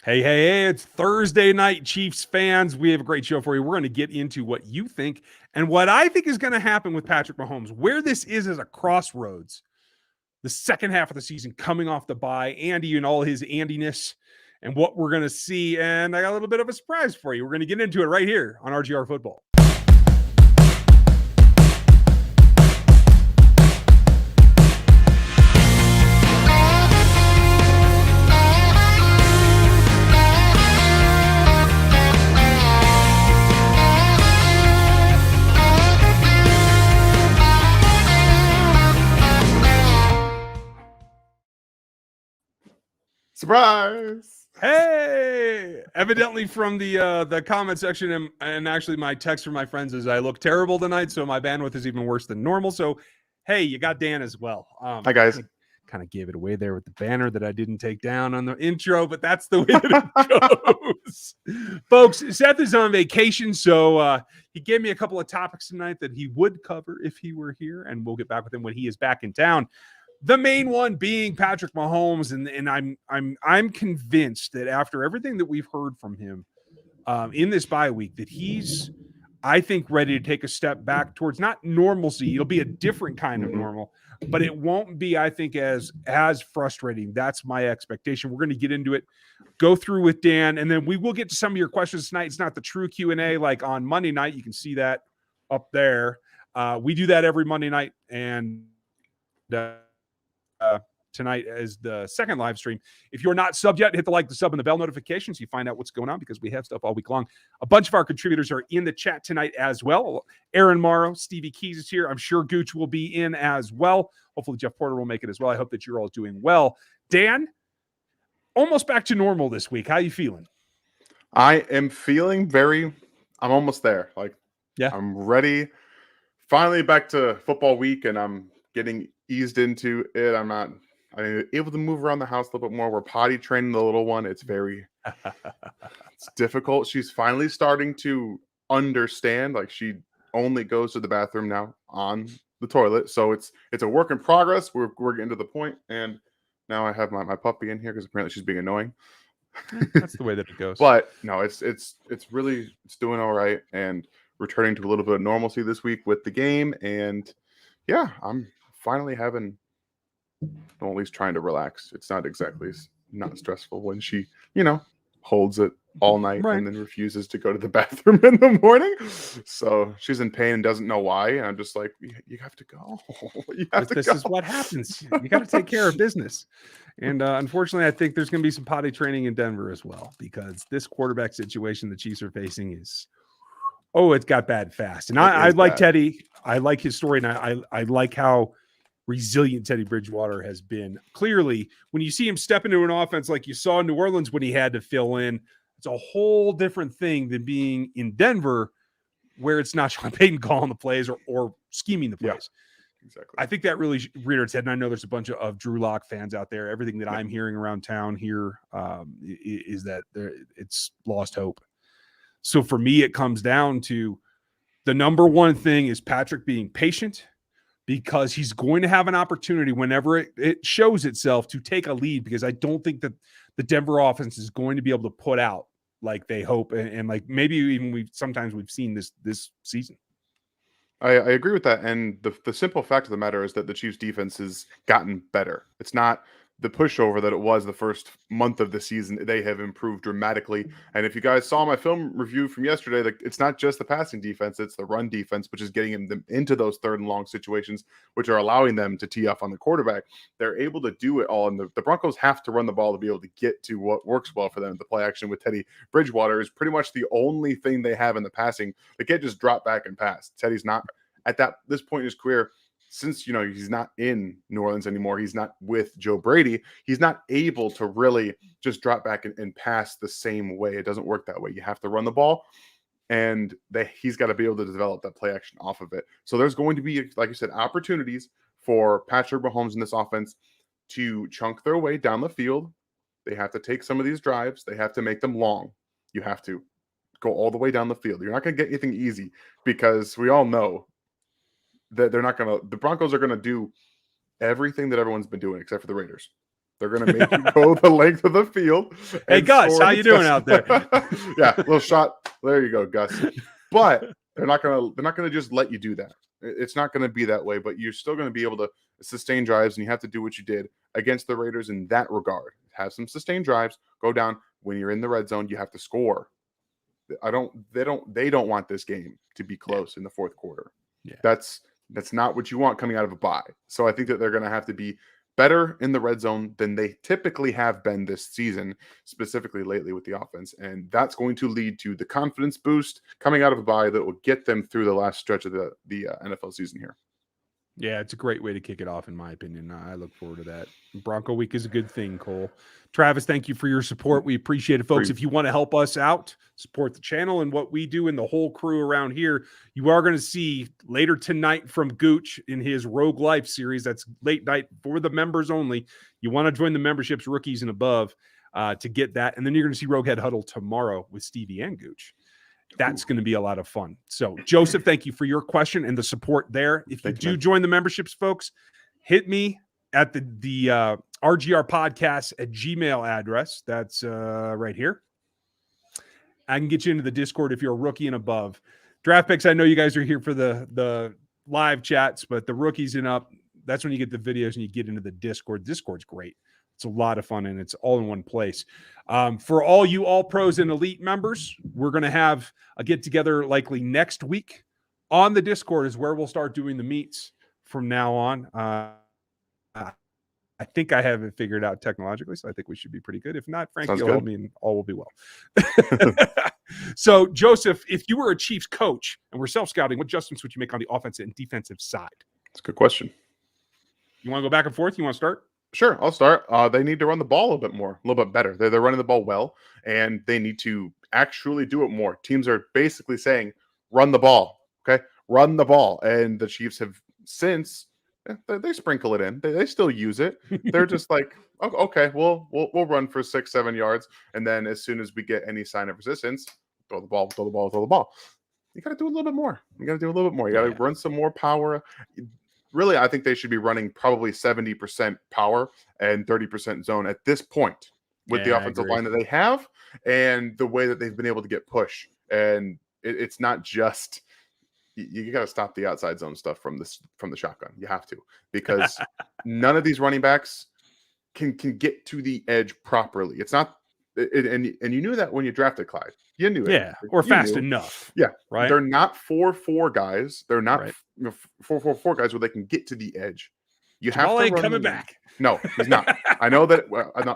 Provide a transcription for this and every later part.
Hey, it's Thursday night, Chiefs fans. We have a great show for you. We're going to get into what you think and what I think is going to happen with Patrick Mahomes, where this is as a crossroads. The second half of the season coming off the bye, Andy and all his Andiness, and what we're going to see. And I got a little bit of a surprise for you. We're going to get into it right here on RGR Football. Surprise! Hey, evidently from the comment section and actually my text from my friends is I look terrible tonight, so my bandwidth is even worse than normal. So, hey, you got Dan as well. Hi guys. Kind of gave it away there with the banner that I didn't take down on the intro, but that's the way that it goes. Folks, Seth is on vacation, so he gave me a couple of topics tonight that he would cover if he were here, and we'll get back with him when he is back in town. The main one being Patrick Mahomes, and I'm convinced that after everything that we've heard from him in this bye week, that he's, I think, ready to take a step back towards not normalcy. It'll be a different kind of normal, but it won't be, I think, as frustrating. That's my expectation. We're going to get into it, go through with Dan, and then we will get to some of your questions tonight. It's not the true Q&A like on Monday night. You can see that up there. We do that every Monday night, and tonight as the second live stream. If you're not subbed yet, hit the like, the sub, and the bell notifications. So you find out what's going on because we have stuff all week long. A bunch of our contributors are in the chat tonight as well. Aaron Morrow, Stevie Keys is here. I'm sure Gooch will be in as well. Hopefully Jeff Porter will make it as well. I hope that you're all doing well. Dan, almost back to normal this week. How you feeling? I am feeling I'm almost there. Yeah, I'm ready. Finally back to football week, and I'm getting eased into it. I'm able to move around the house a little bit more. We're potty training the little one. It's difficult. She's finally starting to understand. Like, she only goes to the bathroom now on the toilet. So it's a work in progress. We're getting to the point, and now I have my puppy in here because apparently she's being annoying. That's the way that it goes. But no, it's doing all right, and returning to a little bit of normalcy this week with the game. And yeah, I'm finally at least trying to relax. It's not exactly not stressful when she, holds it all night and then refuses to go to the bathroom in the morning. So she's in pain and doesn't know why. And I'm just like, you have to go. This is what happens. You got to take care of business. And unfortunately, I think there's going to be some potty training in Denver as well, because this quarterback situation the Chiefs are facing is, it got bad fast. And I like Teddy. I like his story. And I like how resilient Teddy Bridgewater has been. Clearly, when you see him step into an offense like you saw in New Orleans when he had to fill in, it's a whole different thing than being in Denver, where it's not Sean Payton calling the plays or scheming the plays. Yeah, exactly. I think that really reared its head. And I know there's a bunch of Drew Lock fans out there. Everything that I'm hearing around town here is that it's lost hope. So for me, it comes down to the number one thing is Patrick being patient, because he's going to have an opportunity whenever it shows itself to take a lead, because I don't think that the Denver offense is going to be able to put out like they hope. And like maybe even we've seen this season. I agree with that. And the simple fact of the matter is that the Chiefs defense has gotten better. It's not the pushover that it was the first month of the season. They have improved dramatically. And if you guys saw my film review from yesterday, it's not just the passing defense, it's the run defense, which is getting them into those third and long situations, which are allowing them to tee off on the quarterback. They're able to do it all. And the Broncos have to run the ball to be able to get to what works well for them. The play action with Teddy Bridgewater is pretty much the only thing they have in the passing. They can't just drop back and pass. Teddy's not at this point in his career, since he's not in New Orleans anymore, he's not with Joe Brady, he's not able to really just drop back and pass the same way. It doesn't work that way. You have to run the ball, and he's got to be able to develop that play action off of it. So there's going to be, like you said, opportunities for Patrick Mahomes in this offense to chunk their way down the field. They have to take some of these drives. They have to make them long. You have to go all the way down the field. You're not going to get anything easy, because we all know that the Broncos are going to do everything that everyone's been doing except for the Raiders. They're going to make you go the length of the field. Hey, Gus, how you doing out there? Yeah, little shot. There you go, Gus. But they're not going to just let you do that. It's not going to be that way, but you're still going to be able to sustain drives, and you have to do what you did against the Raiders in that regard. Have some sustained drives, go down. When you're in the red zone, you have to score. They don't want this game to be close in the fourth quarter. Yeah. That's not what you want coming out of a bye. So I think that they're going to have to be better in the red zone than they typically have been this season, specifically lately with the offense. And that's going to lead to the confidence boost coming out of a bye that will get them through the last stretch of the NFL season here. Yeah, it's a great way to kick it off, in my opinion. I look forward to that. Bronco Week is a good thing, Cole. Travis, thank you for your support. We appreciate it, folks. If you want to help us out, support the channel and what we do and the whole crew around here, you are going to see later tonight from Gooch in his Rogue Life series. That's late night for the members only. You want to join the memberships, rookies and above, to get that. And then you're going to see Rogue Head Huddle tomorrow with Stevie and Gooch. That's going to be a lot of fun. So, Joseph, thank you for your question and the support there. If you do join the memberships, folks, hit me at the RGR podcast at Gmail address. That's right here. I can get you into the Discord if you're a rookie and above. Draft picks, I know you guys are here for the live chats, but the rookies and up, that's when you get the videos and you get into the Discord. Discord's great. It's a lot of fun, and it's all in one place. For all you All Pros and Elite members, we're going to have a get-together likely next week on the Discord is where we'll start doing the meets from now on. I think I have it figured out technologically, so I think we should be pretty good. If not, Frankie will help me, and all will be well. So, Joseph, if you were a Chiefs coach and we're self-scouting, what adjustments would you make on the offensive and defensive side? That's a good question. You want to go back and forth? You want to start? Sure, I'll start. They need to run the ball a little bit more, a little bit better. They're running the ball well, and they need to actually do it more. Teams are basically saying, run the ball, okay? Run the ball. And the Chiefs have since, they sprinkle it in. They still use it. They're just like, oh, okay, we'll run for 6-7 yards, and then as soon as we get any sign of resistance, throw the ball. You got to do a little bit more. You got to run some more power. Really, I think they should be running probably 70% power and 30% zone at this point with the offensive line that they have and the way that they've been able to get push. And it's not just you got to stop the outside zone stuff from the shotgun. You have to, because none of these running backs can get to the edge properly. It's not. And you knew that when you drafted Clyde. You knew it. Yeah, or fast enough. Yeah, right. They're not 4-4 guys. They're not 4-4 guys where they can get to the edge. You have to run coming back. No, he's not. I know that.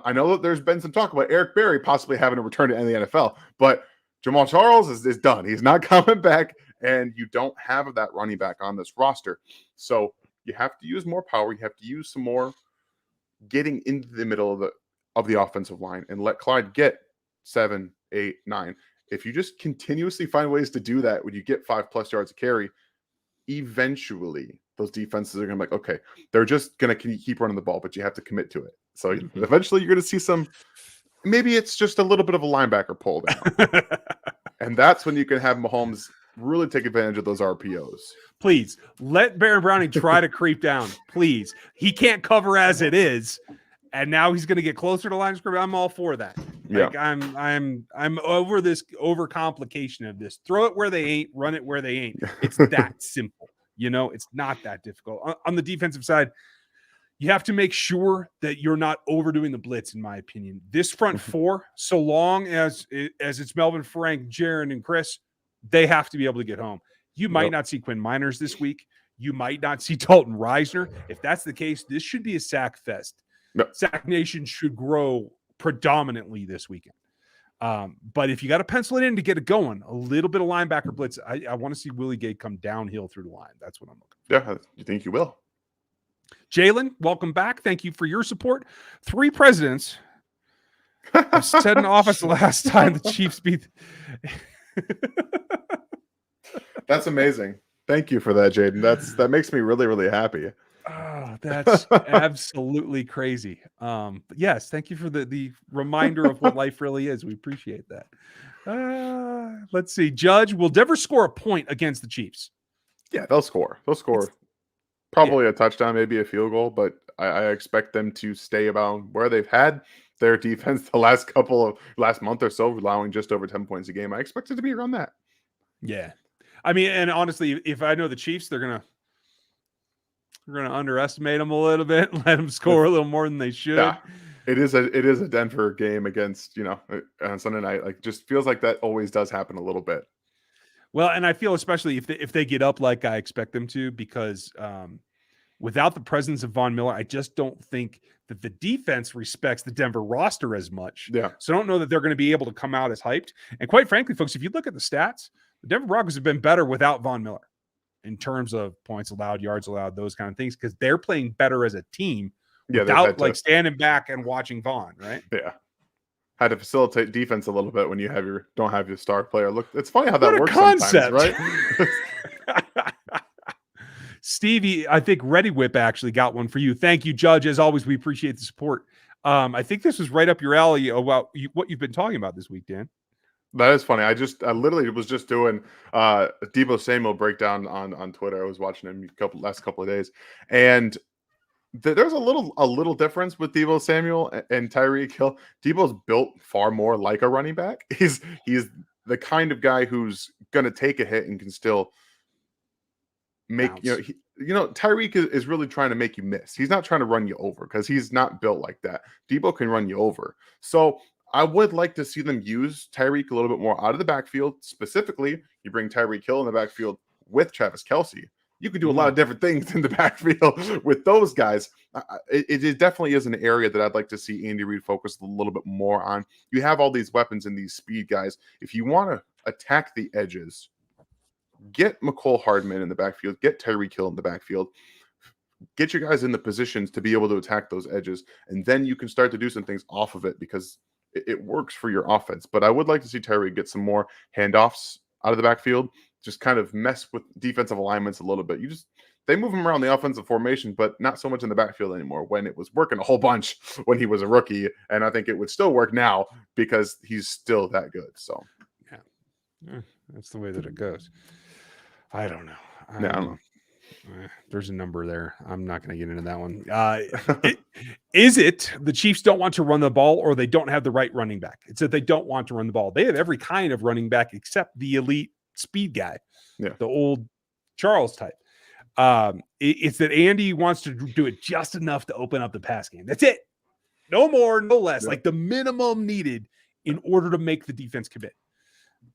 I know that there's been some talk about Eric Berry possibly having to return to the NFL, but Jamal Charles is done. He's not coming back, and you don't have that running back on this roster. So you have to use more power. You have to use some more getting into the middle of the offensive line and let Clyde get 7, 8, 9. If you just continuously find ways to do that when you get 5+ yards of carry, eventually those defenses are going to be like, okay, they're just going to keep running the ball, but you have to commit to it. So eventually you're going to see some, maybe it's just a little bit of a linebacker pull down. And that's when you can have Mahomes really take advantage of those RPOs. Please let Baron Browning try to creep down. Please. He can't cover as it is. And now he's going to get closer to line of scrimmage. I'm all for that. Like, yeah. I'm over this overcomplication of this. Throw it where they ain't, run it where they ain't. It's that simple. It's not that difficult. On the defensive side, you have to make sure that you're not overdoing the blitz, in my opinion. This front four, so long as it's Melvin, Frank, Jaron, and Chris, they have to be able to get home. You might not see Quinn Miners this week. You might not see Dalton Reisner. If that's the case, this should be a sack fest. Sack Nation should grow predominantly this weekend. But if you got to pencil it in to get it going, a little bit of linebacker blitz, I want to see Willie Gay come downhill through the line. That's what I'm looking for. Yeah, you think you will? Jalen, welcome back. Thank you for your support. 3 presidents have said in office the last time the Chiefs beat. That's amazing. Thank you for that, Jaden. That makes me really, really happy. Oh, that's absolutely crazy. But yes, thank you for the reminder of what life really is. We appreciate that. Let's see. Judge will Denver score a point against the Chiefs. Yeah, they'll score. Probably a touchdown, maybe a field goal, but I expect them to stay about where they've had their defense the last month or so, allowing just over 10 points a game. I expect it to be around that. Yeah. I mean, and honestly, if I know the Chiefs, they're gonna underestimate them a little bit, let them score a little more than they should. Yeah. It is a Denver game against, on Sunday night. Like, just feels like that always does happen a little bit. Well, and I feel especially if they get up like I expect them to, because without the presence of Von Miller, I just don't think that the defense respects the Denver roster as much. Yeah. So I don't know that they're going to be able to come out as hyped. And quite frankly, folks, if you look at the stats, the Denver Broncos have been better without Von Miller in terms of points allowed, yards allowed, those kind of things, because they're playing better as a team without like standing back and watching Von, right? Yeah. Had to facilitate defense a little bit when you don't have your star player. Look, it's funny how that works sometimes, right? Stevie, I think Ready Whip actually got one for you. Thank you, Judge. As always, we appreciate the support. I think this was right up your alley about what you've been talking about this week, Dan. That is funny. I literally was just doing a Deebo Samuel breakdown on Twitter. I was watching him last couple of days, and there's a little difference with Deebo Samuel and Tyreek Hill. Deebo's built far more like a running back. He's the kind of guy who's going to take a hit and can still make Tyreek is really trying to make you miss. He's not trying to run you over because he's not built like that. Deebo can run you over. So I would like to see them use Tyreek a little bit more out of the backfield. Specifically, you bring Tyreek Hill in the backfield with Travis Kelce. You can do a lot of different things in the backfield with those guys. It definitely is an area that I'd like to see Andy Reid focus a little bit more on. You have all these weapons and these speed guys. If you want to attack the edges, get McCole Hardman in the backfield, get Tyreek Hill in the backfield, get your guys in the positions to be able to attack those edges, and then you can start to do some things off of it because it works for your offense. But I would like to see Tyreek get some more handoffs out of the backfield, just kind of mess with defensive alignments a little bit. They move him around the offensive formation, but not so much in the backfield anymore, when it was working a whole bunch when he was a rookie. And I think it would still work now because he's still that good. So yeah, that's the way that it goes. I don't know. I don't know. There's a number there. I'm not going to get into that one. Is it the Chiefs don't want to run the ball or they don't have the right running back? It's that they don't want to run the ball. They have every kind of running back except the elite speed guy, the old Charles type. It's that Andy wants to do it just enough to open up the pass game. That's it. No more, no less. Like the minimum needed in order to make the defense commit.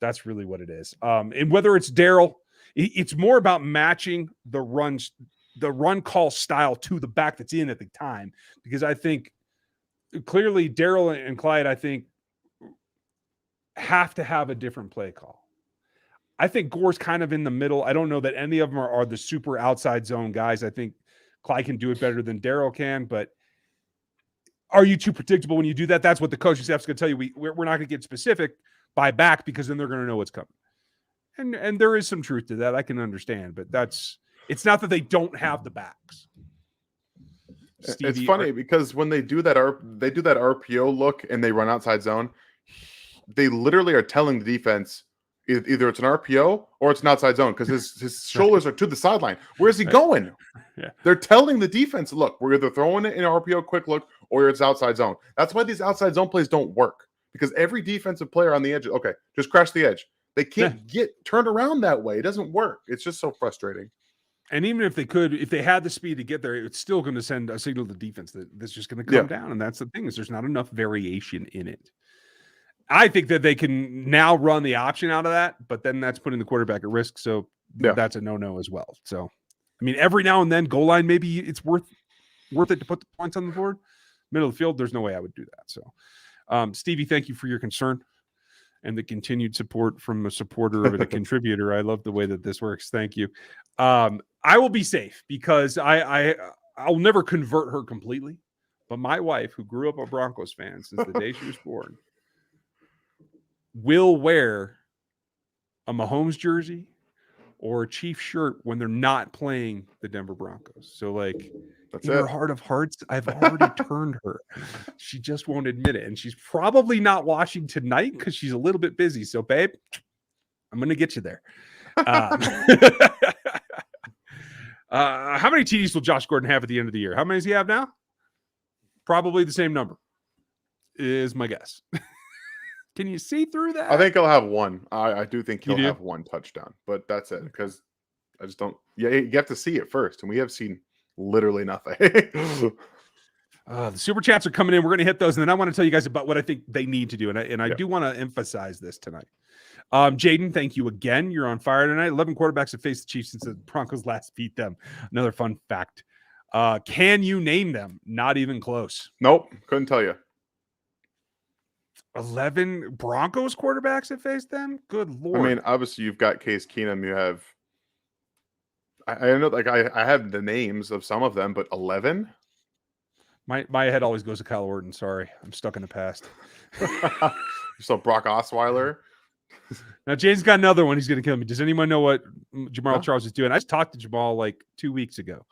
That's really what it is. And whether it's Darryl, it's more about matching the run call style to the back that's in at the time, because I think clearly Darryl and Clyde, I think, have to have a different play call. I think Gore's kind of in the middle. I don't know that any of them are the super outside zone guys. I think Clyde can do it better than Darryl can, but are you too predictable when you do that? That's what the coaching staff's going to tell you. We're not going to get specific by back because then they're going to know what's coming. And there is some truth to that. I can understand, but it's not that they don't have the backs. Stevie, it's funny because when they do that RPO look and they run outside zone, they literally are telling the defense either it's an RPO or it's an outside zone because his shoulders are to the sideline. Where's he going? Yeah. They're telling the defense, look, we're either throwing it in an RPO quick look or it's outside zone. That's why these outside zone plays don't work, because every defensive player on the edge, okay, just crash the edge. They can't get turned around that way. It doesn't work. It's just so frustrating. And even if they had the speed to get there, it's still going to send a signal to the defense that that's just going to come down. And that's the thing, is there's not enough variation in it. I think that they can now run the option out of that, but then that's putting the quarterback at risk. So that's a no-no as well. So, I mean, every now and then goal line, maybe it's worth it to put the points on the board. Middle of the field, there's no way I would do that. So, Stevie, thank you for your concern and the continued support from a supporter of a contributor. I love the way that this works. Thank you. I will be safe because I'll never convert her completely, but my wife, who grew up a Broncos fan since the day she was born, will wear a Mahomes jersey or a Chiefs shirt when they're not playing the Denver Broncos. So, like, in her heart of hearts, I've already turned her. She just won't admit it. And she's probably not watching tonight because she's a little bit busy. So, babe, I'm going to get you there. How many TDs will Josh Gordon have at the end of the year? How many does he have now? Probably the same number, is my guess. Can you see through that? I think he'll have one. I do think You he'll do? have one touchdown, but that's it because I just don't. Yeah, you have to see it first, and we have seen literally nothing. The super chats are coming in. We're going to hit those, and then I want to tell you guys about what I think they need to do, and I Yeah. do want to emphasize this tonight. Jaden, thank you again. You're on fire tonight. 11 quarterbacks have faced the Chiefs since the Broncos last beat them. Another fun fact. Can you name them? Not even close. Nope, couldn't tell you. 11 Broncos quarterbacks have faced them? Good Lord. I mean, obviously you've got Case Keenum. You have. I know, like I have the names of some of them, but 11. My head always goes to Kyle Orton. Sorry, I'm stuck in the past. So Brock Osweiler. Now James got another one. He's going to kill me. Does anyone know what Jamal No. Charles is doing? I just talked to Jamal like 2 weeks ago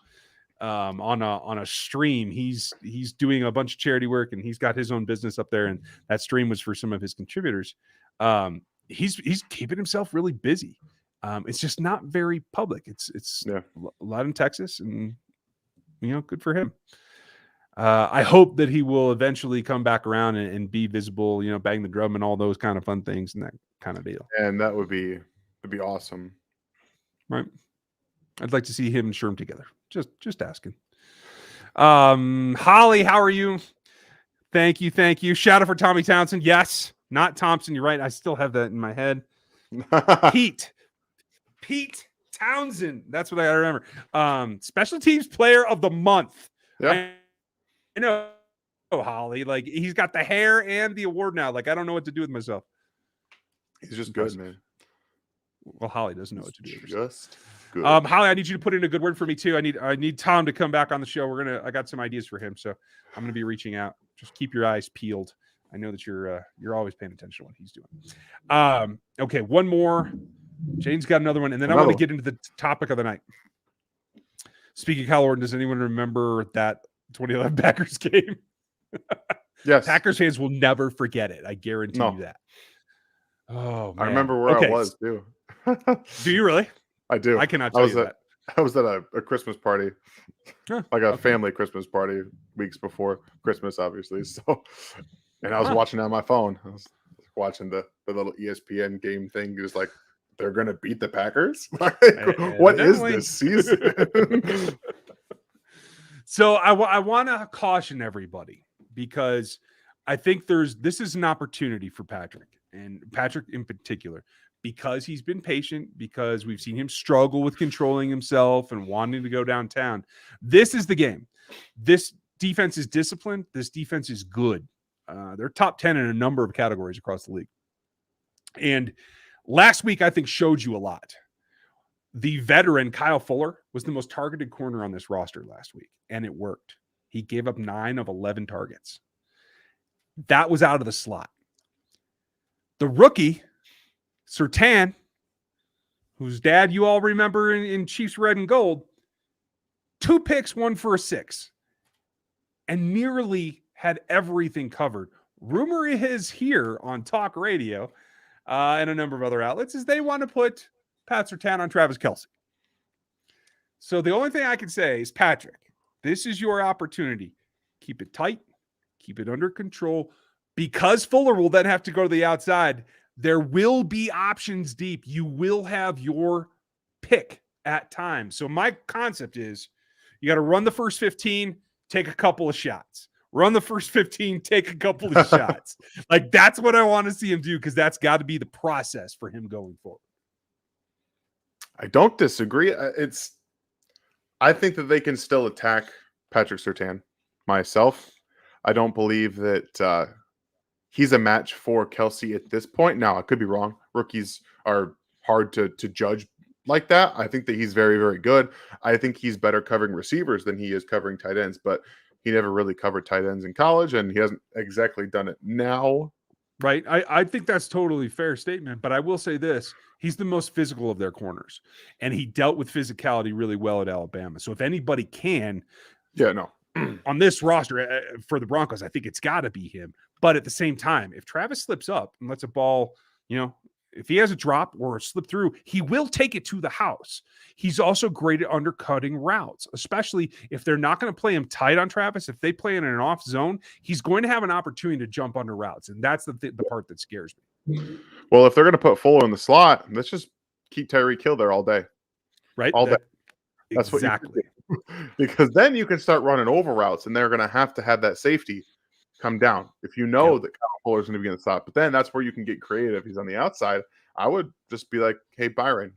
on a stream. He's doing a bunch of charity work, and he's got his own business up there. And that stream was for some of his contributors. He's keeping himself really busy. It's just not very public. It's Yeah. a lot in Texas, and good for him. I hope that he will eventually come back around and be visible, bang the drum and all those kind of fun things and that kind of deal. And that would be awesome. Right. I'd like to see him and Sherm together. Just asking. Holly, how are you? Thank you. Shout out for Tommy Townsend. Yes, not Thompson. You're right. I still have that in my head. Pete Townsend. That's what I gotta remember. Special teams player of the month. Yeah. I know, Holly. Like, he's got the hair and the award now. Like, I don't know what to do with myself. He's just good, man. Well, Holly doesn't know what to do. Just good. Holly, I need you to put in a good word for me too. I need Tom to come back on the show. I got some ideas for him, so I'm gonna be reaching out. Just keep your eyes peeled. I know that you're always paying attention to what he's doing. Okay, one more. Jane's got another one, and then I want to get into the topic of the night. Speaking of Kyle Orton, does anyone remember that 2011 Packers game? Yes. Packers fans will never forget it. I guarantee you that. Oh, man. I remember where I was too. Do you really? I do. I cannot tell you that. I was at a Christmas party, like a family Christmas party weeks before Christmas, obviously. So, and I was watching on my phone. I was watching the little ESPN game thing. Just like, they're going to beat the Packers? Like, what is this season? So I want to caution everybody, because I think this is an opportunity for Patrick, and Patrick in particular, because he's been patient, because we've seen him struggle with controlling himself and wanting to go downtown. This is the game. This defense is disciplined. This defense is good. They're top 10 in a number of categories across the league. And last week, I think, showed you a lot. The veteran Kyle Fuller was the most targeted corner on this roster last week, and it worked. He gave up 9 of 11 targets. That was out of the slot. The rookie, CITN, whose dad you all remember in Chiefs red and gold, 2 picks, 1 for a 6, and nearly had everything covered. Rumor is here on talk radio and a number of other outlets is they want to put Pat Surtain on Travis Kelce. So the only thing I can say is, Patrick, this is your opportunity. Keep it tight. Keep it under control. Because Fuller will then have to go to the outside, there will be options deep. You will have your pick at times. So my concept is, you got to run the first 15, take a couple of shots. Run the first 15, take a couple of shots. Like, that's what I want to see him do, because that's got to be the process for him going forward. I don't disagree. I think that they can still attack Patrick Surtain. Myself, I don't believe that he's a match for Kelce at this point. Now, I could be wrong. Rookies are hard to judge like that. I think that he's very, very good. I think he's better covering receivers than he is covering tight ends, but he never really covered tight ends in college, and he hasn't exactly done it now. Right. I think that's totally fair statement, but I will say this. He's the most physical of their corners, and he dealt with physicality really well at Alabama. So if anybody can, on this roster for the Broncos, I think it's got to be him. But at the same time, if Travis slips up and lets a ball, If he has a drop or a slip through, he will take it to the house. He's also great at undercutting routes, especially if they're not going to play him tight on Travis. If they play in an off zone, he's going to have an opportunity to jump under routes. And that's the part that scares me. Well, if they're going to put Fuller in the slot, let's just keep Tyreek Hill there all day. Right? All day. That's exactly. What you do. Because then you can start running over routes, and they're going to have that safety come down. If you know that Kyle Fuller is going to be in the slot, but then that's where you can get creative. He's on the outside. I would just be like, hey, Byron,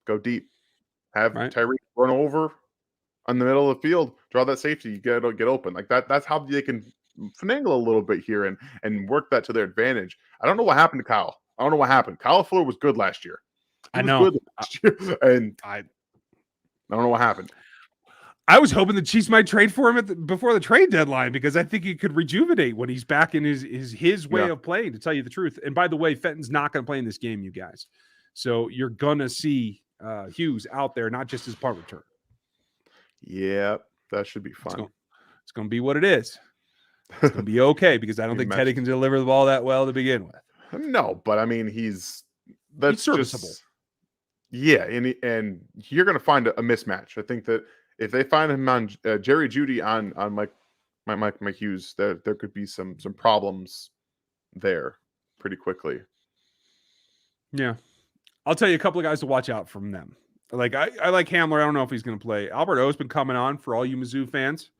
go deep. Have Tyreek run over on the middle of the field, draw that safety, you get open. Like that. That's how they can finagle a little bit here and work that to their advantage. I don't know what happened to Kyle. I don't know what happened. Kyle Fuller was good last year. I know. Good last year. And I don't know what happened. I was hoping the Chiefs might trade for him before the trade deadline because I think he could rejuvenate when he's back in his way of playing, to tell you the truth. And by the way, Fenton's not going to play in this game, you guys. So you're going to see Hughes out there, not just his punt return. Yeah, that should be fun. It's going to be what it is. It's going to be okay because I don't think Teddy can deliver the ball that well to begin with. No, but I mean, he's serviceable. And you're going to find a mismatch. I think that if they find him on Jerry Jeudy on Mike Hughes, there could be some problems there pretty quickly. Yeah. I'll tell you a couple of guys to watch out from them. Like I like Hamler. I don't know if he's going to play. Albert O's been coming on for all you Mizzou fans.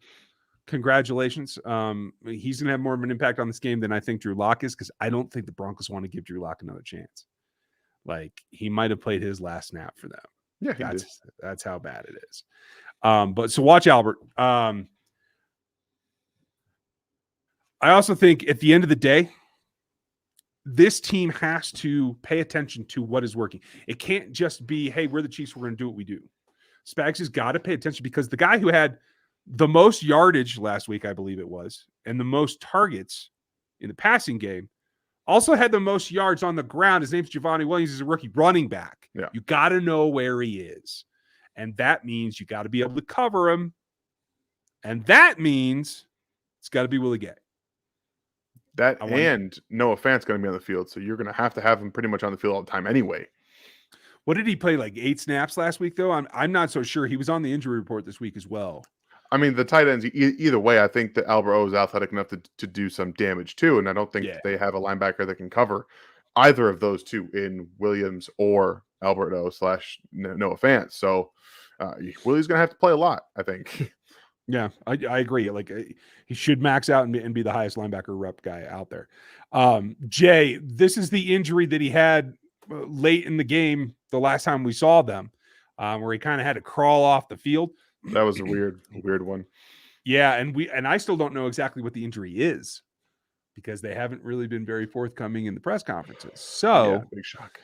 Congratulations. He's going to have more of an impact on this game than I think Drew Lock is, because I don't think the Broncos want to give Drew Lock another chance. Like, he might have played his last snap for them. Yeah, that's how bad it is. But so watch Albert. I also think at the end of the day, this team has to pay attention to what is working. It can't just be, hey, we're the Chiefs, we're going to do what we do. Spags has got to pay attention, because the guy who had the most yardage last week, I believe it was, and the most targets in the passing game, also had the most yards on the ground. His name's Giovanni Williams. He's a rookie running back. Yeah. You got to know where he is. And that means you got to be able to cover him. And that means it's got to be Willie Gay. And Noah Fant's going to be on the field, so you're going to have him pretty much on the field all the time anyway. What did he play, like 8 snaps last week, though? I'm not so sure. He was on the injury report this week as well. I mean, the tight ends, either way, I think that Albert O is athletic enough to do some damage too, and I don't think they have a linebacker that can cover either of those two in Williams or Albert O / Noah Fant. So Willie's going to have to play a lot, I think. Yeah, I agree. Like, he should max out and be the highest linebacker rep guy out there. Jay, this is the injury that he had late in the game the last time we saw them, where he kind of had to crawl off the field. That was a weird one. Yeah, and I still don't know exactly what the injury is, because they haven't really been very forthcoming in the press conferences. So, big shock.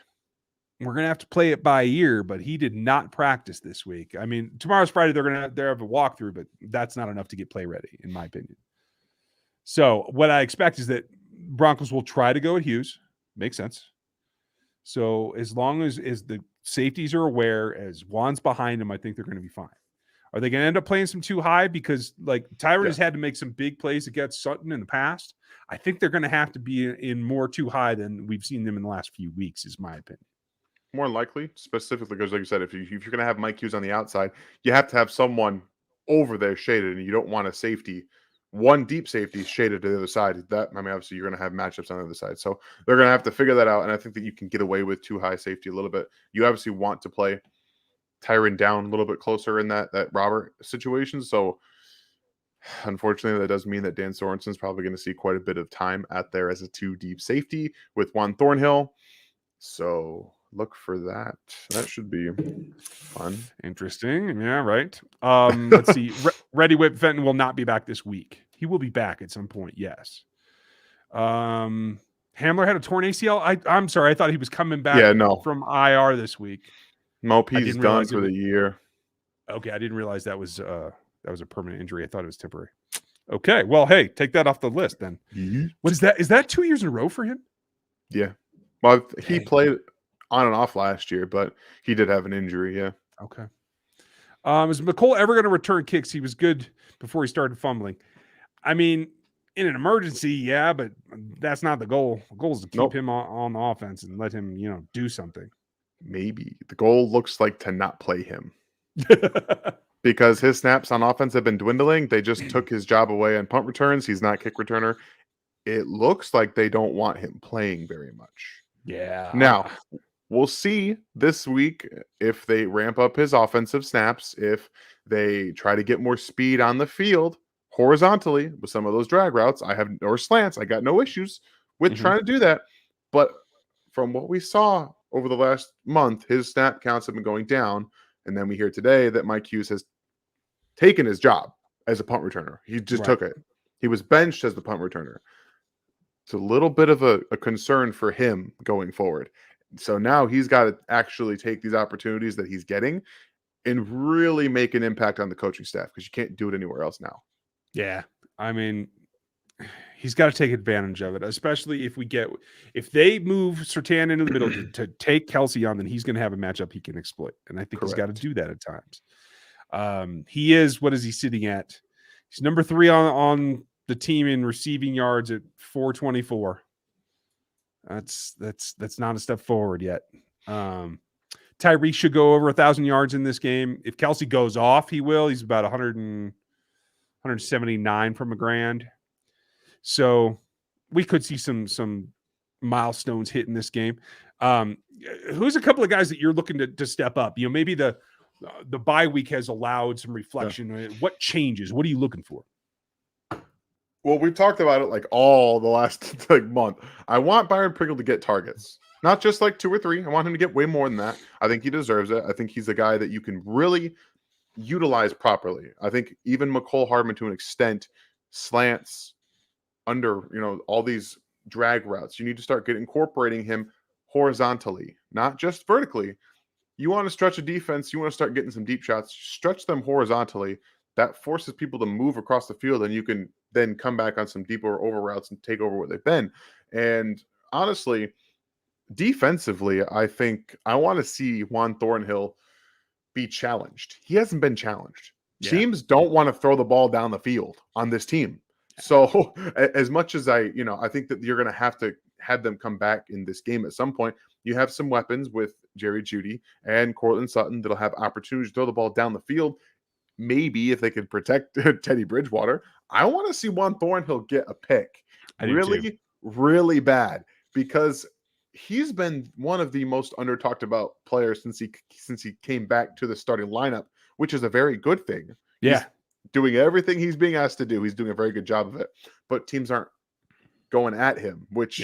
We're going to have to play it by ear, but he did not practice this week. I mean, tomorrow's Friday. They're have a walkthrough, but that's not enough to get play ready, in my opinion. So what I expect is that Broncos will try to go at Hughes. Makes sense. So as long as the safeties are aware, as Juan's behind him, I think they're going to be fine. Are they going to end up playing some too high? Because, like, Tyron has had to make some big plays against Sutton in the past. I think they're going to have to be in more too high than we've seen them in the last few weeks, is my opinion. More likely, specifically because, like you said, if you're going to have Mike Hughes on the outside, you have to have someone over there shaded, and you don't want a safety, one deep safety shaded to the other side. Obviously, you're going to have matchups on the other side. So they're going to have to figure that out, and I think that you can get away with too high safety a little bit. You obviously want to play Tyron down a little bit closer in that Robert situation. So unfortunately, that does mean that Dan Sorensen's probably going to see quite a bit of time out there as a 2 deep safety with Juan Thornhill. So look for that. That should be fun. Interesting. Yeah, right. Let's see. Reddy Whip Fenton will not be back this week. He will be back at some point, yes. Hamler had a torn ACL. I'm sorry. I thought he was coming back from IR this week. Mope's done for the year. Okay, I didn't realize that was a permanent injury. I thought it was temporary. Okay, well, hey, take that off the list then. Mm-hmm. What is that? Is that 2 years in a row for him? Yeah. Well, he played on and off last year, but he did have an injury, yeah. Okay. Is McCole ever going to return kicks? He was good before he started fumbling. I mean, In an emergency, yeah, but that's not the goal. The goal is to keep Nope. him on the offense and let him, do something. Maybe the goal looks like to not play him because his snaps on offense have been dwindling. They just took his job away on punt returns. He's not kick returner. It looks like they don't want him playing very much. Yeah. Now, we'll see this week if they ramp up his offensive snaps, if they try to get more speed on the field horizontally with some of those drag routes. Or slants. I got no issues with trying to do that. But from what we saw over the last month, his snap counts have been going down. And then we hear today that Mike Hughes has taken his job as a punt returner. He just took it. He was benched as the punt returner. It's a little bit of a concern for him going forward. So now he's got to actually take these opportunities that he's getting and really make an impact on the coaching staff because you can't do it anywhere else now. Yeah. I mean, he's got to take advantage of it, especially if they move Surtain into the middle to take Kelsey on, then he's going to have a matchup he can exploit. And I think he's got to do that at times. He is, what is he sitting at? He's number 3 on the team in receiving yards at 424. That's not a step forward yet. Tyreek should go over 1,000 yards in this game. If Kelsey goes off, he will. He's about 179 from a grand. So we could see some milestones hit in this game. Who's a couple of guys that you're looking to step up? Maybe the bye week has allowed some reflection. Yeah. What changes? What are you looking for? Well, we've talked about it like all the last month. I want Byron Pringle to get targets, not just like 2 or 3. I want him to get way more than that. I think he deserves it. I think he's a guy that you can really utilize properly. I think even McCole Hardman, to an extent, slants under, all these drag routes. You need to start incorporating him horizontally, not just vertically. You want to stretch a defense. You want to start getting some deep shots. Stretch them horizontally. That forces people to move across the field, and you can then come back on some deeper over routes and take over where they've been. And honestly, defensively, I think I want to see Juan Thornhill be challenged. He hasn't been challenged. Yeah. Teams don't want to throw the ball down the field on this team. So as much as I think that you're going to have them come back in this game at some point, you have some weapons with Jerry Jeudy and Cortland Sutton that'll have opportunities to throw the ball down the field. Maybe if they can protect Teddy Bridgewater, I want to see Juan Thornhill get a pick. Really bad, because he's been one of the most under talked about players since he came back to the starting lineup, which is a very good thing. Yeah. He's doing everything he's being asked to do. He's doing a very good job of it, but teams aren't going at him, which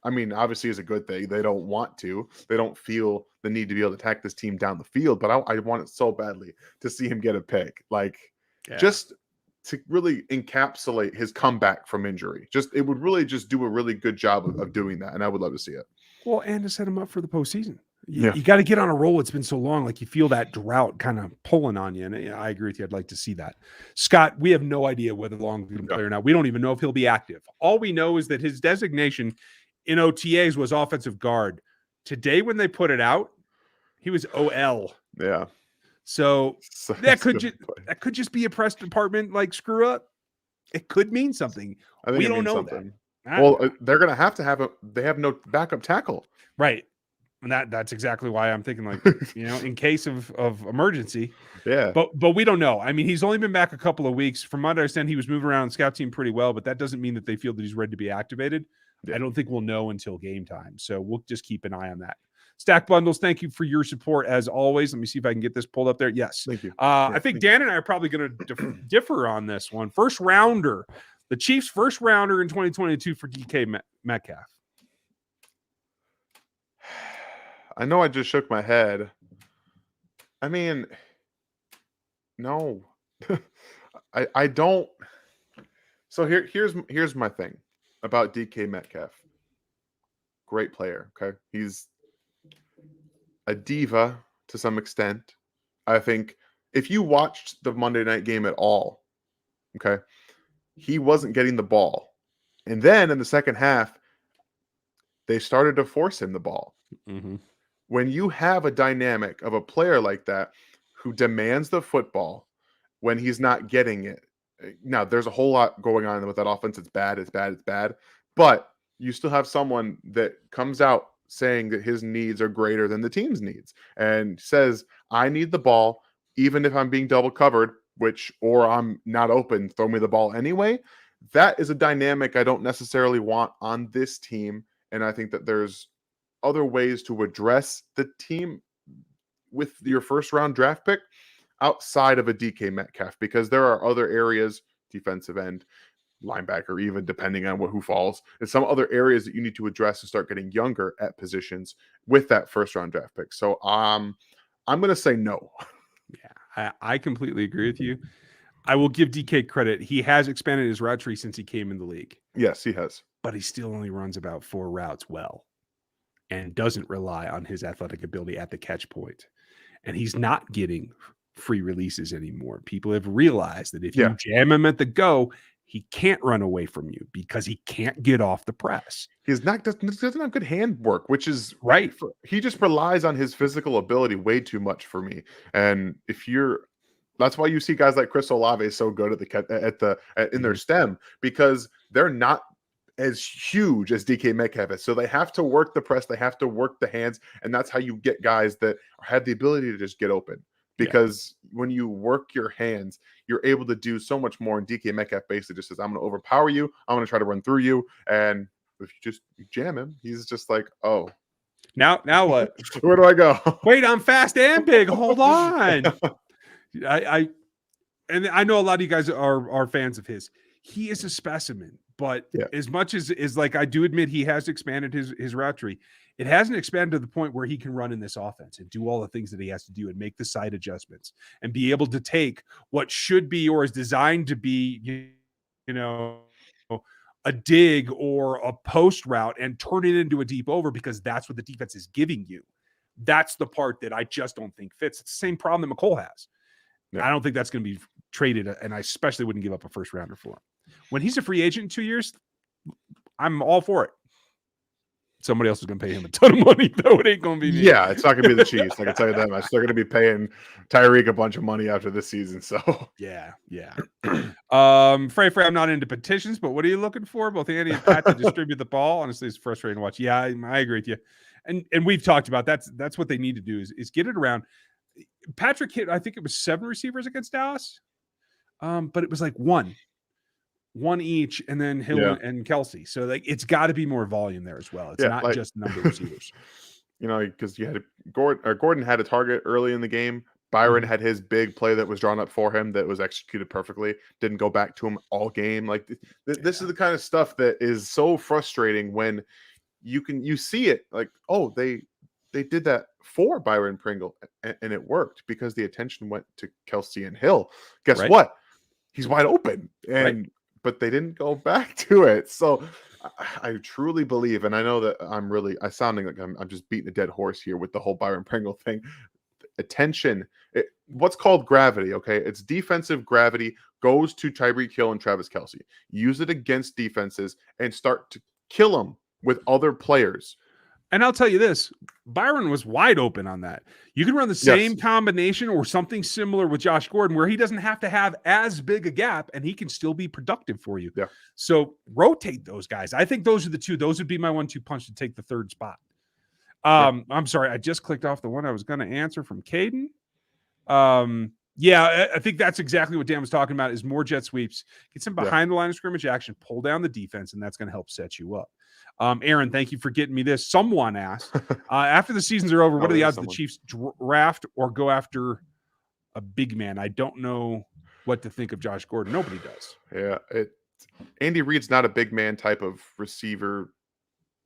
I mean, obviously is a good thing. They don't want to. They don't feel the need to be able to attack this team down the field, but I want it so badly to see him get a pick. Just to really encapsulate his comeback from injury. It would really just do a really good job of doing that, and I would love to see it. Well, and to set him up for the postseason. You got to get on a roll. It's been so long. Like, you feel that drought kind of pulling on you. And I agree with you. I'd like to see that. Scott, we have no idea whether Long's going to play or not. We don't even know if he'll be active. All we know is that his designation in OTAs was offensive guard. Today, when they put it out, he was OL. Yeah. So that could just be a press department screw up. It could mean something. I think we don't know something. That. Well, they're going to have they have no backup tackle. Right. And that's exactly why I'm thinking, in case of emergency. Yeah. But we don't know. I mean, he's only been back a couple of weeks. From what I understand, he was moving around the scout team pretty well, but that doesn't mean that they feel that he's ready to be activated. Yeah. I don't think we'll know until game time. So we'll just keep an eye on that. Stack Bundles, thank you for your support as always. Let me see if I can get this pulled up there. Yes. Thank you. I think Dan and I are probably going to differ on this one. First rounder. The Chiefs' first rounder in 2022 for DK Metcalf. I know I just shook my head. I mean, no. I don't. So here's my thing about DK Metcalf. Great player, okay? He's a diva to some extent. I think if you watched the Monday night game at all, okay, he wasn't getting the ball. And then in the second half, they started to force him the ball. Mm-hmm. When you have a dynamic of a player like that who demands the football when he's not getting it, Now, there's a whole lot going on with that offense. It's bad. It's bad. It's bad. But you still have someone that comes out saying that his needs are greater than the team's needs and says, I need the ball, even if I'm being double covered, or I'm not open, throw me the ball anyway. That is a dynamic I don't necessarily want on this team. And I think that there's other ways to address the team with your first round draft pick outside of a DK Metcalf, because there are other areas, defensive end, linebacker, even depending on who falls, and some other areas that you need to address and start getting younger at positions with that first round draft pick. So I'm going to say no. Yeah, I completely agree with you. I will give DK credit. He has expanded his route tree since he came in the league. Yes, he has. But he still only runs about 4 routes well and doesn't rely on his athletic ability at the catch point. And he's not getting free releases anymore. People have realized that if you jam him at the go, he can't run away from you because he can't get off the press. He's not doesn't have good hand work, which is right. He just relies on his physical ability way too much for me. And that's why you see guys like Chris Olave so good in their stem, because they're not as huge as DK Metcalf is. So they have to work the press, they have to work the hands, and that's how you get guys that have the ability to just get open. Because when you work your hands, you're able to do so much more. And DK Metcalf basically just says, I'm going to overpower you. I'm going to try to run through you. And if you just jam him, he's just like, oh. Now what? Where do I go? Wait, I'm fast and big. Hold on. I know a lot of you guys are fans of his. He is a specimen. But as much as like, I do admit he has expanded his route tree, it hasn't expanded to the point where he can run in this offense and do all the things that he has to do and make the side adjustments and be able to take what should be or is designed to be, a dig or a post route and turn it into a deep over, because that's what the defense is giving you. That's the part that I just don't think fits. It's the same problem that McCole has. Yeah. I don't think that's going to be traded, and I especially wouldn't give up a first rounder for him. When he's a free agent in 2 years, I'm all for it. Somebody else is going to pay him a ton of money, though. It ain't going to be me. Yeah, it's not going to be the Chiefs. I can tell you that much. They're going to be paying Tyreek a bunch of money after this season. So yeah. Frey, I'm not into petitions, but what are you looking for? Both Andy and Pat to distribute the ball. Honestly, it's frustrating to watch. Yeah, I agree with you. And we've talked about that's what they need to do is get it around. Patrick hit, I think it was 7 receivers against Dallas, but it was like one each, and then Hill and Kelsey. So like, it's got to be more volume there as well. It's not just number of receivers. Because you had Gordon had a target early in the game. Byron had his big play that was drawn up for him that was executed perfectly. Didn't go back to him all game. Like this is the kind of stuff that is so frustrating when you see it like, oh, they did that for Byron Pringle and it worked because the attention went to Kelsey and Hill. Guess what? He's wide open. But they didn't go back to it. So I truly believe, and I know that I'm sounding like I'm just beating a dead horse here with the whole Byron Pringle thing. Attention, what's called gravity, okay? It's defensive gravity goes to Tyreek Hill and Travis Kelsey. Use it against defenses and start to kill them with other players. And I'll tell you this, Byron was wide open on that. You can run the same combination or something similar with Josh Gordon where he doesn't have to have as big a gap and he can still be productive for you. Yeah. So rotate those guys. I think those are the two. Those would be my 1-2 punch to take the third spot. I'm sorry. I just clicked off the one I was going to answer from Caden. I think that's exactly what Dan was talking about is more jet sweeps. Get some behind the line of scrimmage action, pull down the defense, and that's going to help set you up. Aaron, thank you for getting me this. Someone asked, after the seasons are over, what are the odds the Chiefs draft or go after a big man? I don't know what to think of Josh Gordon. Nobody does. Yeah. Andy Reid's not a big man type of receiver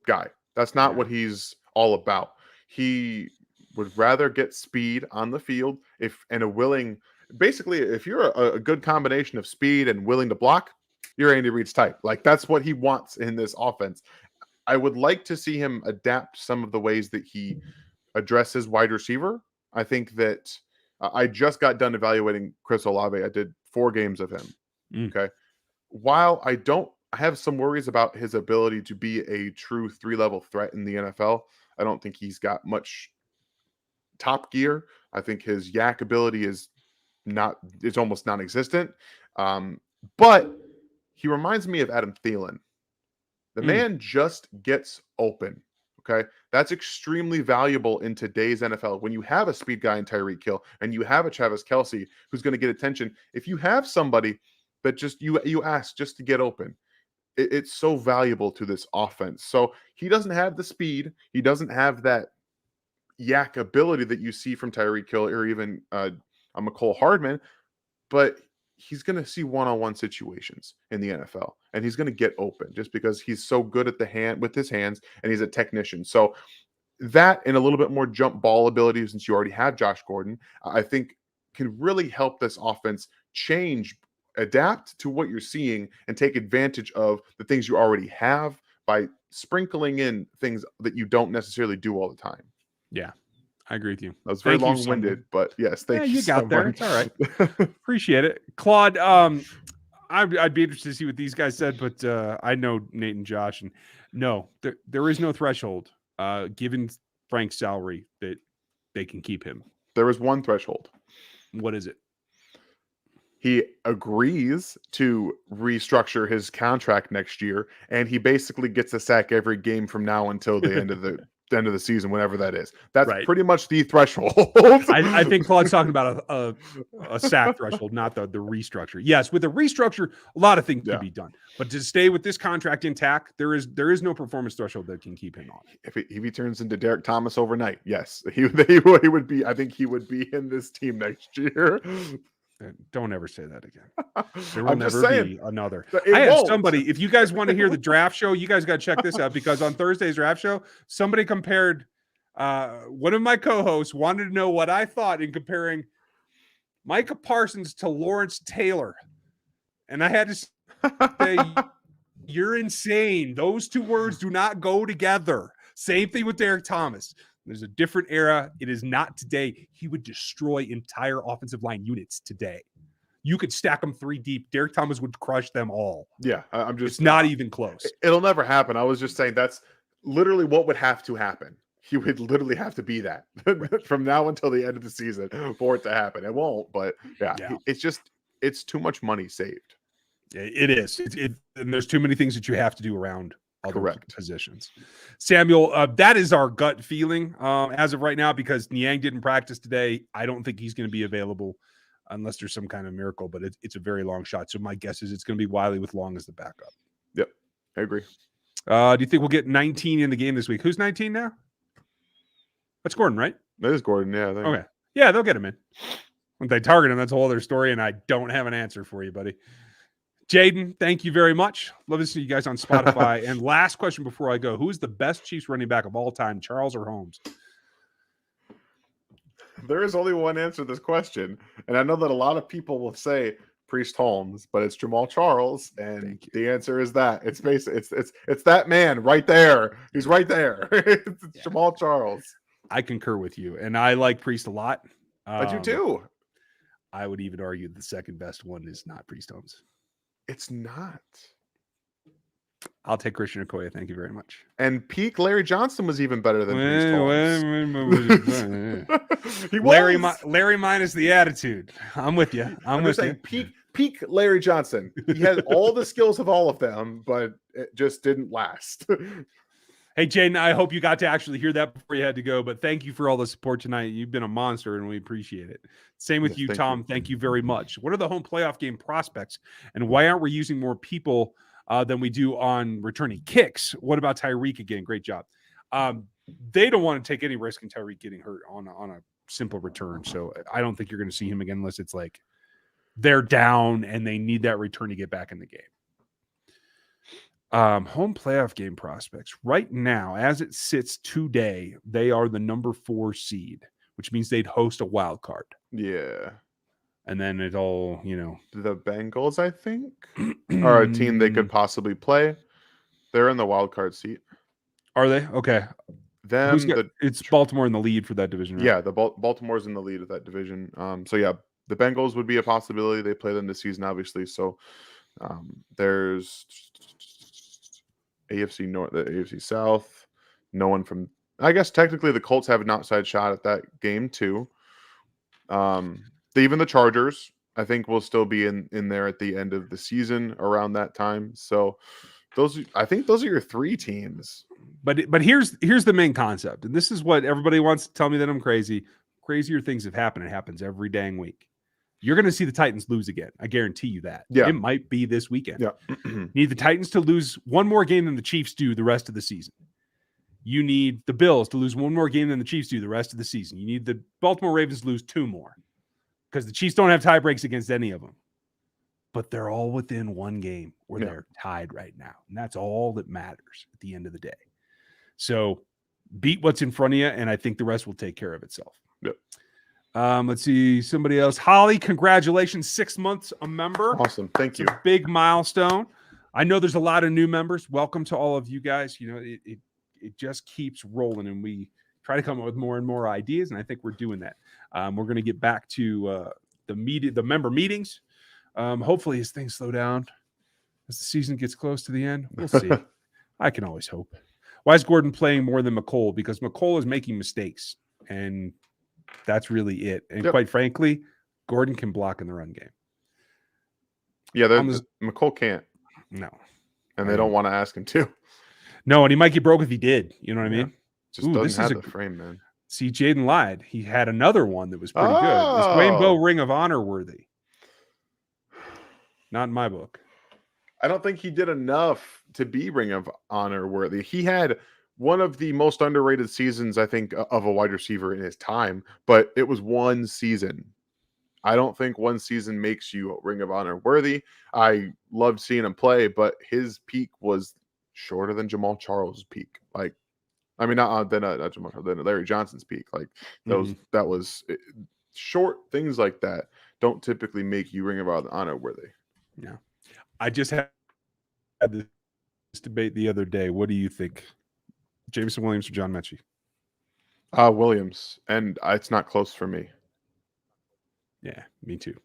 guy. That's not what he's all about. He would rather get speed on the field if you're a good combination of speed and willing to block, you're Andy Reid's type. Like that's what he wants in this offense. I would like to see him adapt some of the ways that he addresses wide receiver. I think that I just got done evaluating Chris Olave. I did 4 games of him. Okay. While I have some worries about his ability to be a true 3-level threat in the NFL. I don't think he's got much top gear. I think his yak ability is almost non-existent. But he reminds me of Adam Thielen. The Mm. man just gets open. Okay. That's extremely valuable in today's NFL. When you have a speed guy in Tyreek Hill and you have a Travis Kelce who's going to get attention, if you have somebody that just you ask just to get open, it's so valuable to this offense. So he doesn't have the speed. He doesn't have that yak ability that you see from Tyreek Hill or even McCole Hardman, but he's going to see one-on-one situations in the NFL, and he's going to get open just because he's so good at the hand with his hands, and he's a technician. So that and a little bit more jump ball ability, since you already have Josh Gordon, I think can really help this offense change, adapt to what you're seeing, and take advantage of the things you already have by sprinkling in things that you don't necessarily do all the time. Yeah, I agree with you. That was very Thank you, long-winded, Slinger. but yes, thank You got so there. much. It's all right. Appreciate it. Claude, I'd be interested to see what these guys said, but I know Nate and Josh, and no, there is no threshold given Frank's salary that they can keep him. There is one threshold. What is it? He agrees to restructure his contract next year, and he basically gets a sack every game from now until the end of the season, whenever that is. That's Right. pretty much the threshold. I think Claude's talking about a sack threshold, not the restructure. Yes, with a restructure, a lot of things can be done, but to stay with this contract intact, there is no performance threshold that can keep him on. If he turns into Derek Thomas overnight, yes, he would be. I think he would be in this team next year. Don't ever say that again. There will I'm never just saying, be another. it I have won't. somebody, if you guys want to hear the draft show, you guys got to check this out, because on Thursday's draft show, somebody compared, one of my co-hosts wanted to know what I thought in comparing Micah Parsons to Lawrence Taylor. And I had to say, you're insane. Those two words do not go together. Same thing with Derek Thomas. There's a different era. It is not today. He would destroy entire offensive line units today. You could stack them 3 deep. Derek Thomas would crush them all. Yeah, I'm just. It's not even close. It'll never happen. I was just saying that's literally what would have to happen. He would literally have to be that from now until the end of the season for it to happen. It won't, but yeah. It's too much money saved. It is. And there's too many things that you have to do around other Correct positions. Samuel, that is our gut feeling as of right now, because Niang didn't practice today. I don't think he's going to be available unless there's some kind of miracle, but it's a very long shot. So my guess is it's going to be Wiley with Long as the backup. Yep, I agree. Do you think we'll get 19 in the game this week? Who's 19 now? That's Gordon, right? That is Gordon, yeah. Okay. Yeah, they'll get him in. When they target him, that's a whole other story, and I don't have an answer for you, buddy. Jaden, thank you very much. Love to see you guys on Spotify. And last question before I go. Who is the best Chiefs running back of all time, Charles or Holmes? There is only one answer to this question. And I know that a lot of people will say Priest Holmes, but it's Jamal Charles. And the answer is that. It's that man right there. He's right there. It's Jamal Charles. I concur with you. And I like Priest a lot. I do too. I would even argue the second best one is not Priest Holmes. It's not. I'll take Christian Okoye. Thank you very much. And peak Larry Johnson was even better than Priest Holmes. Larry minus the attitude. I'm with you. I'm with you. Peak Larry Johnson. He had all the skills of all of them, but it just didn't last. Hey, Jaden, I hope you got to actually hear that before you had to go, but thank you for all the support tonight. You've been a monster, and we appreciate it. Same with you, Tom. Thank you very much. What are the home playoff game prospects, and why aren't we using more people than we do on returning kicks? What about Tyreek again? Great job. They don't want to take any risk in Tyreek getting hurt on a simple return, so I don't think you're going to see him again unless it's like they're down and they need that return to get back in the game. Home playoff game prospects right now, as it sits today, they are the number 4 seed, which means they'd host a wild card. Yeah. And then it all, the Bengals, I think, are a team they could possibly play. They're in the wild card seat. Are they? Okay. It's Baltimore in the lead for that division, right? Yeah, the Baltimore's in the lead of that division. So yeah, the Bengals would be a possibility. They play them this season, obviously. So there's AFC North, the AFC South. No one from. I guess technically the Colts have an outside shot at that game too. Even the Chargers I think we'll still be in there at the end of the season around that time. So I think those are your 3 teams. But here's the main concept, and this is what everybody wants to tell me that I'm crazy. Crazier things have happened. It happens every dang week. You're going to see the Titans lose again. I guarantee you that. Yeah. It might be this weekend. Yeah. Need the Titans to lose one more game than the Chiefs do the rest of the season. You need the Bills to lose one more game than the Chiefs do the rest of the season. You need the Baltimore Ravens to lose 2 more because the Chiefs don't have tie breaks against any of them. But they're all within 1 game where they're tied right now. And that's all that matters at the end of the day. So beat what's in front of you, and I think the rest will take care of itself. Yep. Let's see, somebody else. Holly, congratulations, 6 months a member. Awesome. Thank you. Big milestone. I know there's a lot of new members. Welcome to all of you guys. You know, it just keeps rolling, and we try to come up with more and more ideas, and I think we're doing that. We're going to get back to the member meetings. Hopefully as things slow down as the season gets close to the end. We'll see. I can always hope. Why is Gordon playing more than McColl? Because McColl is making mistakes, and that's really it. And quite frankly, Gordon can block in the run game. Yeah, McColl can't. No. And they don't want to ask him to. No, and he might get broke if he did. You know what I mean? Just doesn't have the frame, man. See, Jaden lied. He had another one that was pretty good. Was Rainbow Ring of Honor worthy? Not in my book. I don't think he did enough to be Ring of Honor worthy. He had one of the most underrated seasons, I think, of a wide receiver in his time, but it was 1 season. I don't think 1 season makes you Ring of Honor worthy. I loved seeing him play, but his peak was shorter than Jamal Charles' peak. Like, I mean, not Jamal Charles, than Larry Johnson's peak. Like, that was short things like that don't typically make you Ring of Honor worthy. Yeah. I just had this debate the other day. What do you think? Jameson Williams or John Mechie? Williams. And it's not close for me. Yeah, me too.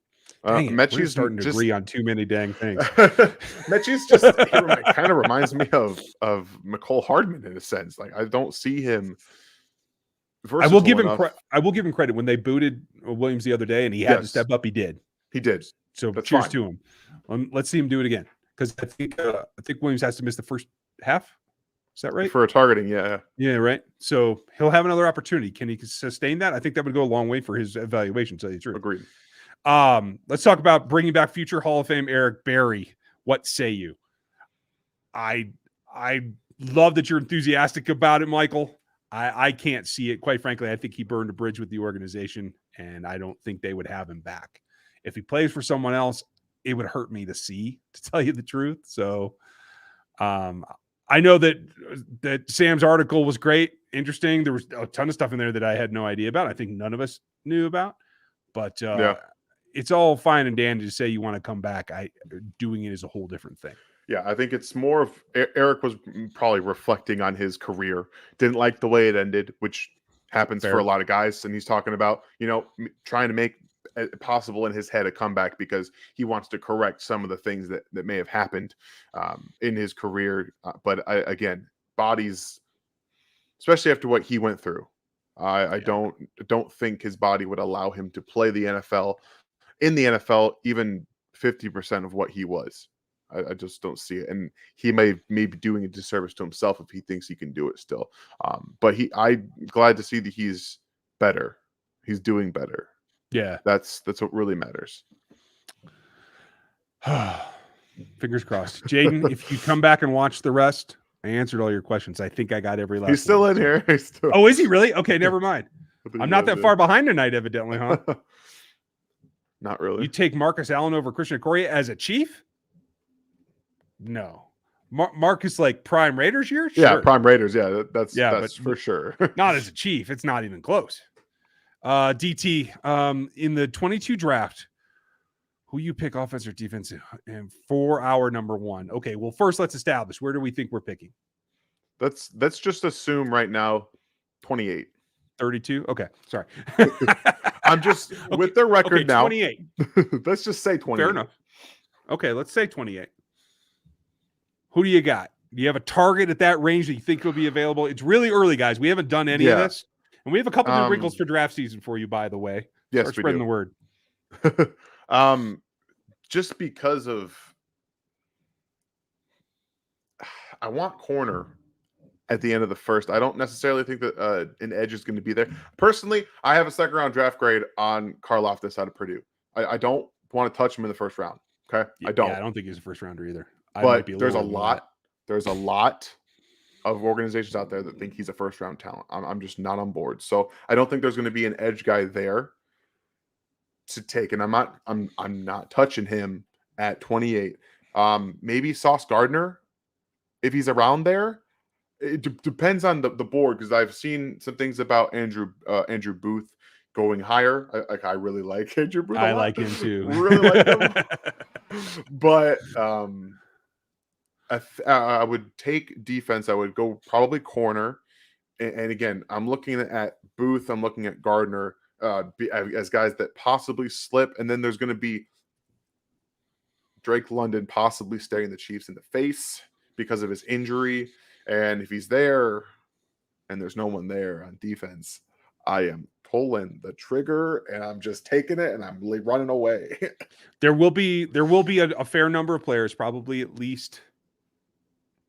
Mechie's starting to agree on too many dang things. Mechie's just he kind of reminds me of McCole Hardman in a sense. Like, I don't see him. I will give him credit. When they booted Williams the other day and he had to step up, he did. He did. So cheers to him. Let's see him do it again, because I think Williams has to miss the first half. Is that right? For a targeting, yeah. Yeah, right. So he'll have another opportunity. Can he sustain that? I think that would go a long way for his evaluation, to tell you the truth. Agreed. Let's talk about bringing back future Hall of Fame Eric Berry. What say you? I love that you're enthusiastic about it, Michael. I can't see it. Quite frankly, I think he burned a bridge with the organization, and I don't think they would have him back. If he plays for someone else, it would hurt me to see, to tell you the truth. So I know that Sam's article was great, interesting. There was a ton of stuff in there that I had no idea about. I think none of us knew about. But it's all fine and dandy to say you want to come back. Doing it is a whole different thing. Yeah, I think it's more of Eric was probably reflecting on his career. Didn't like the way it ended, which happens for a lot of guys. And he's talking about, trying to make it possible in his head a comeback because he wants to correct some of the things that may have happened in his career. But again, bodies, especially after what he went through, I don't think his body would allow him to play the NFL even 50% of what he was. I just don't see it, and he may be doing a disservice to himself if he thinks he can do it still. But I'm glad to see that he's better. He's doing better. Yeah, that's what really matters. Fingers crossed, Jaden. If you come back and watch the rest, I answered all your questions. I think I got every last. He's still in here. Oh, is he really? Okay, never mind. I'm not that far behind tonight, evidently, huh? Not really. You take Marcus Allen over Christian Okoye as a Chief? No. Marcus, like prime Raiders year? Sure. Yeah, prime Raiders. Yeah, that's for sure. Not as a Chief. It's not even close. DT, in the 22 draft, who you pick offense or defense and for our number 1? Okay, well, first let's establish, where do we think we're picking? Let's just assume right now 28. 32? Okay, sorry. I'm just with their record now. 28. Let's just say 28. Fair enough. Okay, let's say 28. Who do you got? Do you have a target at that range that you think will be available? It's really early, guys. We haven't done any of this. And we have a couple new wrinkles for draft season for you, by the way. Yes, Start spreading the word. Just because of I want corner at the end of the first. I don't necessarily think that an edge is going to be there. Personally, I have a second round draft grade on Karlaftis out of Purdue. I don't want to touch him in the first round. Okay, I don't. Yeah, I don't think he's a first rounder either. I But might be there's a little lot. There's a lot of organizations out there that think he's a first round talent. I'm just not on board. So I don't think there's going to be an edge guy there to take, and I'm not touching him at 28. Maybe Sauce Gardner if he's around there. It depends on the board, because I've seen some things about Andrew Booth going higher. I really like Andrew Booth. I like him too. Really like him. But I would take defense. I would go probably corner. And again, I'm looking at Booth. I'm looking at Gardner as guys that possibly slip. And then there's going to be Drake London possibly staring the Chiefs in the face because of his injury. And if he's there and there's no one there on defense, I am pulling the trigger and I'm just taking it and I'm running away. There will be a fair number of players, probably at least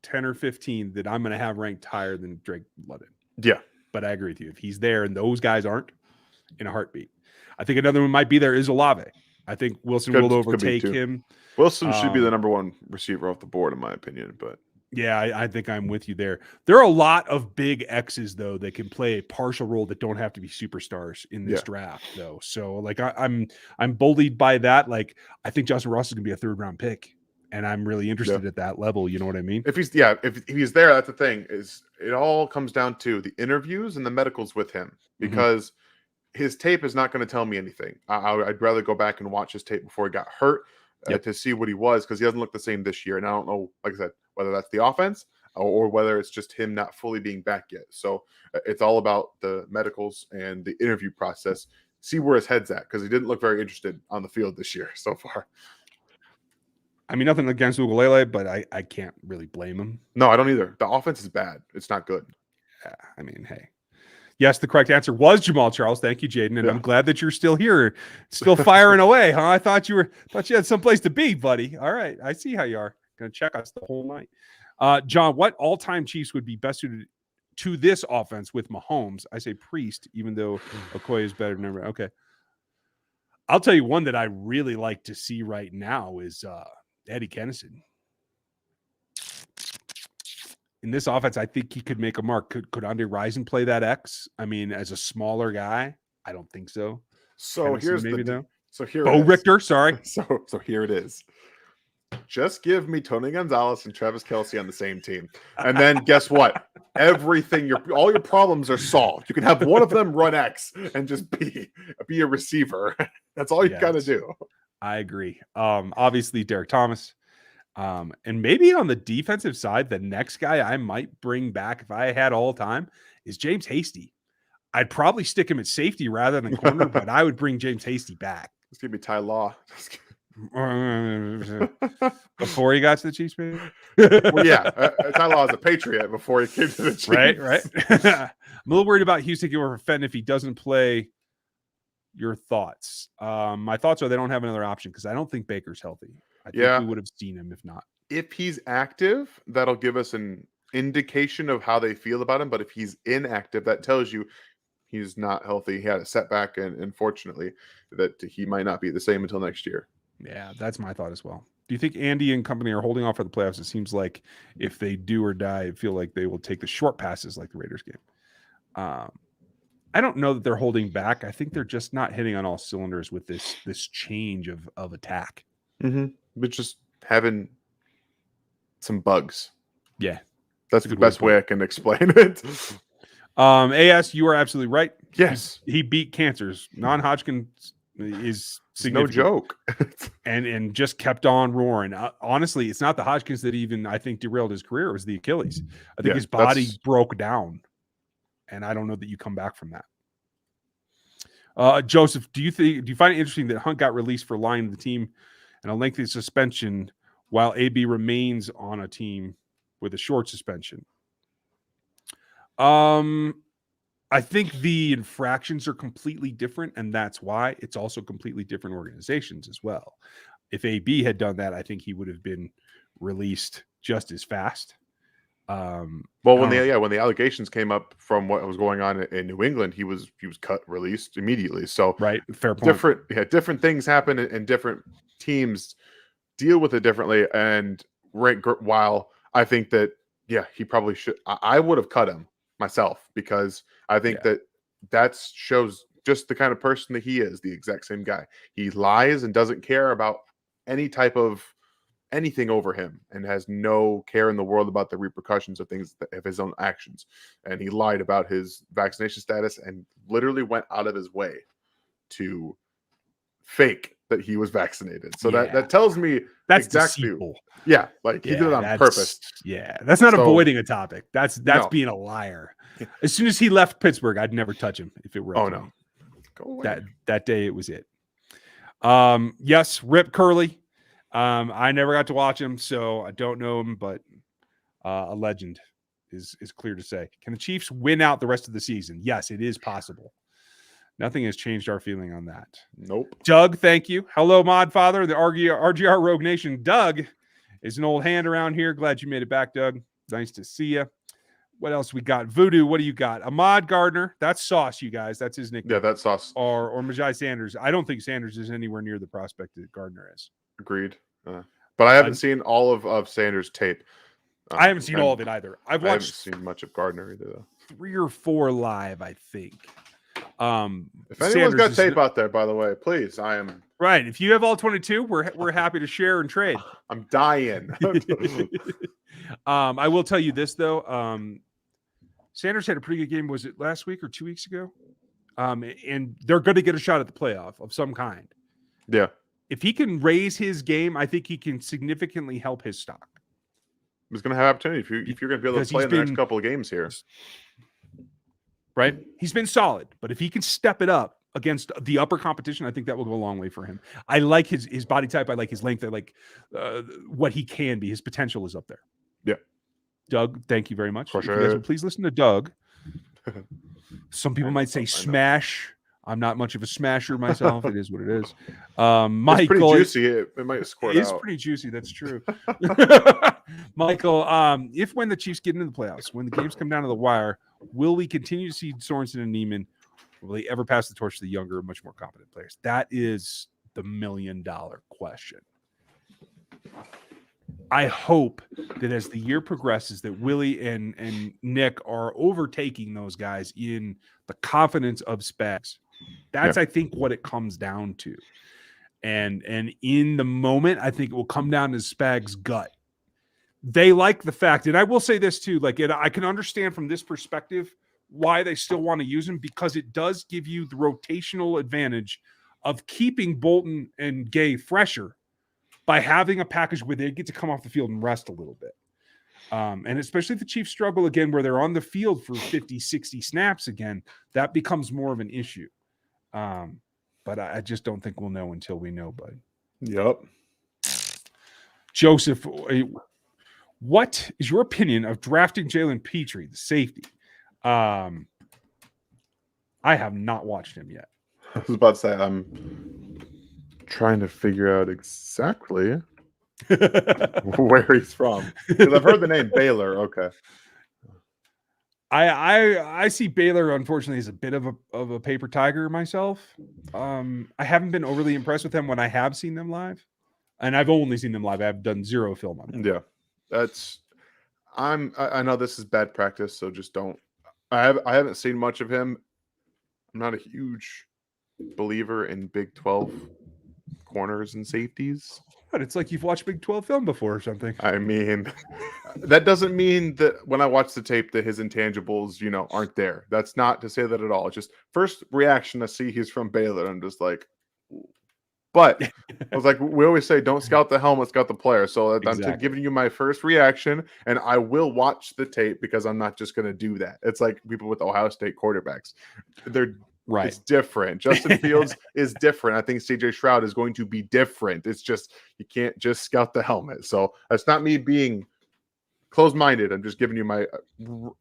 10 or 15, that I'm going to have ranked higher than Drake London. Yeah. But I agree with you. If he's there and those guys aren't, in a heartbeat. I think another one might be there is Olave. I think Wilson will overtake him. Wilson should be the number one receiver off the board, in my opinion. But yeah, I think I'm with you there. There are a lot of big X's, though, that can play a partial role that don't have to be superstars in this draft, though. So, like, I'm bullied by that. Like, I think Justin Ross is going to be a third-round pick, and I'm really interested at that level. You know what I mean? If he's there, that's the thing. Is it all comes down to the interviews and the medicals with him, because his tape is not going to tell me anything. I'd rather go back and watch his tape before he got hurt to see what he was, because he doesn't look the same this year. And I don't know, like I said, whether that's the offense or whether it's just him not fully being back yet. So it's all about the medicals and the interview process. See where his head's at, because he didn't look very interested on the field this year so far. I mean, nothing against Ugalele, but I can't really blame him. No, I don't either. The offense is bad. It's not good. Yeah, I mean, hey. Yes, the correct answer was Jamal Charles. Thank you, Jaden. And I'm glad that you're still here, still firing away, huh? I thought you had someplace to be, buddy. All right. I see how you are. Going to check us the whole night. John, what all-time Chiefs would be best suited to this offense with Mahomes? I say Priest, even though Okoye is better than ever. Okay. I'll tell you one that I really like to see right now is Eddie Kennison. In this offense, I think he could make a mark. Could Andre Rison play that X? I mean, as a smaller guy, I don't think so. So here's Bo Richter. Sorry. So here it is. Just give me Tony Gonzalez and Travis Kelce on the same team, and then guess what? All your problems are solved. You can have one of them run X and just be a receiver. That's all you got to do. I agree. Obviously, Derek Thomas. And maybe on the defensive side, the next guy I might bring back if I had all time is James Hasty. I'd probably stick him at safety rather than corner, but I would bring James Hasty back. It's going to be Ty Law. Before he got to the Chiefs, maybe? Well, yeah. Ty Law is a Patriot before he came to the Chiefs. Right. I'm a little worried about Houston getting over Fenton if he doesn't play. Your thoughts? My thoughts are they don't have another option because I don't think Baker's healthy. I think we would have seen him if not. If he's active, that'll give us an indication of how they feel about him. But if he's inactive, that tells you he's not healthy. He had a setback, and unfortunately, that he might not be the same until next year. Yeah, that's my thought as well. Do you think Andy and company are holding off for the playoffs? It seems like if they do or die, I feel like they will take the short passes like the Raiders game. I don't know that they're holding back. I think they're just not hitting on all cylinders with this change of attack. But just having some bugs. Yeah. That's the best way I can explain it. AS, you are absolutely right. Yes. He beat cancers. Non-Hodgkin is significant. No joke. and just kept on roaring. Honestly, it's not the Hodgkins that even I think derailed his career. It was the Achilles. I think his body broke down. And I don't know that you come back from that. Joseph, do you find it interesting that Hunt got released for lying to the team and a lengthy suspension while AB remains on a team with a short suspension? I think the infractions are completely different, and that's why it's also completely different organizations as well. If AB had done that, I think he would have been released just as fast. Well, when the allegations came up from what was going on in New England, he was released immediately. So right, fair point. Different things happen, and different teams deal with it differently. And while I think that he probably should, I would have cut him myself, because I think that shows just the kind of person that he is. The exact same guy. He lies and doesn't care about any type of anything over him, and has no care in the world about the repercussions of his own actions. And he lied about his vaccination status and literally went out of his way to fake that he was vaccinated. So that tells me that's exactly deceitful. He did it on purpose. Yeah, that's not avoiding a topic. That's being a liar. As soon as he left Pittsburgh, I'd never touch him if it were up to me. Go away. That day it was it. Yes, Rip Curly. I never got to watch him, so I don't know him, but a legend is clear to say. Can the Chiefs win out the rest of the season? Yes, it is possible. Nothing has changed our feeling on that. Nope. Doug, thank you. Hello, Mod Father, the RGR Rogue Nation. Doug is an old hand around here. Glad you made it back, Doug. Nice to see you. What else we got? Voodoo, what do you got? Ahmad Gardner. That's Sauce, you guys. That's his nickname. Yeah, that's Sauce. Or Majai Sanders. I don't think Sanders is anywhere near the prospect that Gardner is. Agreed. But I haven't seen all of Sanders' tape. I haven't seen all of it either. I haven't seen much of Gardner either, though. 3 or 4 live, I think. If anyone's got tape out there, by the way, please, I am right. If you have all 22, we're happy to share and trade. I'm dying. I will tell you this though. Sanders had a pretty good game. Was it last week or 2 weeks ago? And they're going to get a shot at the playoff of some kind. Yeah. If he can raise his game, I think he can significantly help his stock. He's going to have opportunity if you're going to be able to play in the next couple of games here. Right? He's been solid, but if he can step it up against the upper competition, I think that will go a long way for him. I like his body type. I like his length. I like what he can be. His potential is up there. Yeah. Doug, thank you very much. For sure. If you guys would please listen to Doug. Some people might say smash. I'm not much of a smasher myself. It is what it is. Michael, it's pretty juicy. It might score. It is pretty juicy. That's true. Michael, if when the Chiefs get into the playoffs, when the games come down to the wire, will we continue to see Sorensen and Neiman? Will they ever pass the torch to the younger, much more competent players? That is the $1 million question. I hope that as the year progresses, that Willie and Nick are overtaking those guys in the confidence of Spags. That's, I think, what it comes down to. And in the moment, I think it will come down to Spags' gut. They like the fact, and I will say this too, I can understand from this perspective why they still want to use him, because it does give you the rotational advantage of keeping Bolton and Gay fresher by having a package where they get to come off the field and rest a little bit. And especially if the Chiefs struggle again, where they're on the field for 50, 60 snaps again, that becomes more of an issue. But I just don't think we'll know until we know, bud. Yep. Joseph, what is your opinion of drafting Jalen Petrie, the safety? I have not watched him yet. I was about to say, I'm trying to figure out exactly where he's from, because I've heard the name Baylor. Okay. I see Baylor, unfortunately, as a bit of a paper tiger myself. I haven't been overly impressed with them when I have seen them live, and I've only seen them live. I've done zero film on them. Yeah, I know this is bad practice, so just don't. I haven't seen much of him. I'm not a huge believer in Big 12 corners and safeties. But it's like you've watched Big 12 film before or something. I mean, that doesn't mean that when I watch the tape that his intangibles, aren't there. That's not to say that at all. It's just first reaction to see he's from Baylor. I'm just like, but I was like, we always say, don't scout the helmet, scout the player. So exactly. I'm giving you my first reaction, and I will watch the tape because I'm not just going to do that. It's like people with Ohio State quarterbacks. They're right. It's different. Justin Fields is different. I think CJ Stroud is going to be different. It's just, you can't just scout the helmet. So that's not me being closed-minded. I'm just giving you my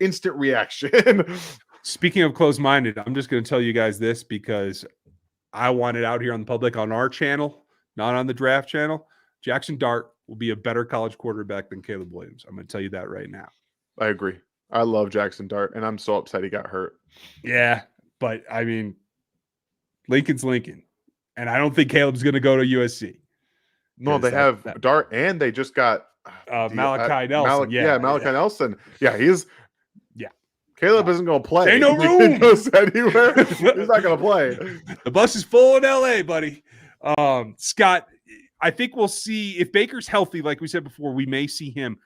instant reaction. Speaking of closed-minded, I'm just going to tell you guys this because I want it out here on the public on our channel, not on the draft channel. Jackson Dart will be a better college quarterback than Caleb Williams. I'm going to tell you that right now. I agree. I love Jackson Dart, and I'm so upset he got hurt. Yeah, but I mean, Lincoln's Lincoln, and I don't think Caleb's going to go to USC. No, they have Dart, and they just got Malachi Nelson. Malachi Nelson. Yeah, he's. Yeah, Caleb isn't going to play. Ain't no room. He goes anywhere. He's not going to play. The bus is full in LA, buddy. Scott, I think we'll see if Baker's healthy. Like we said before, we may see him.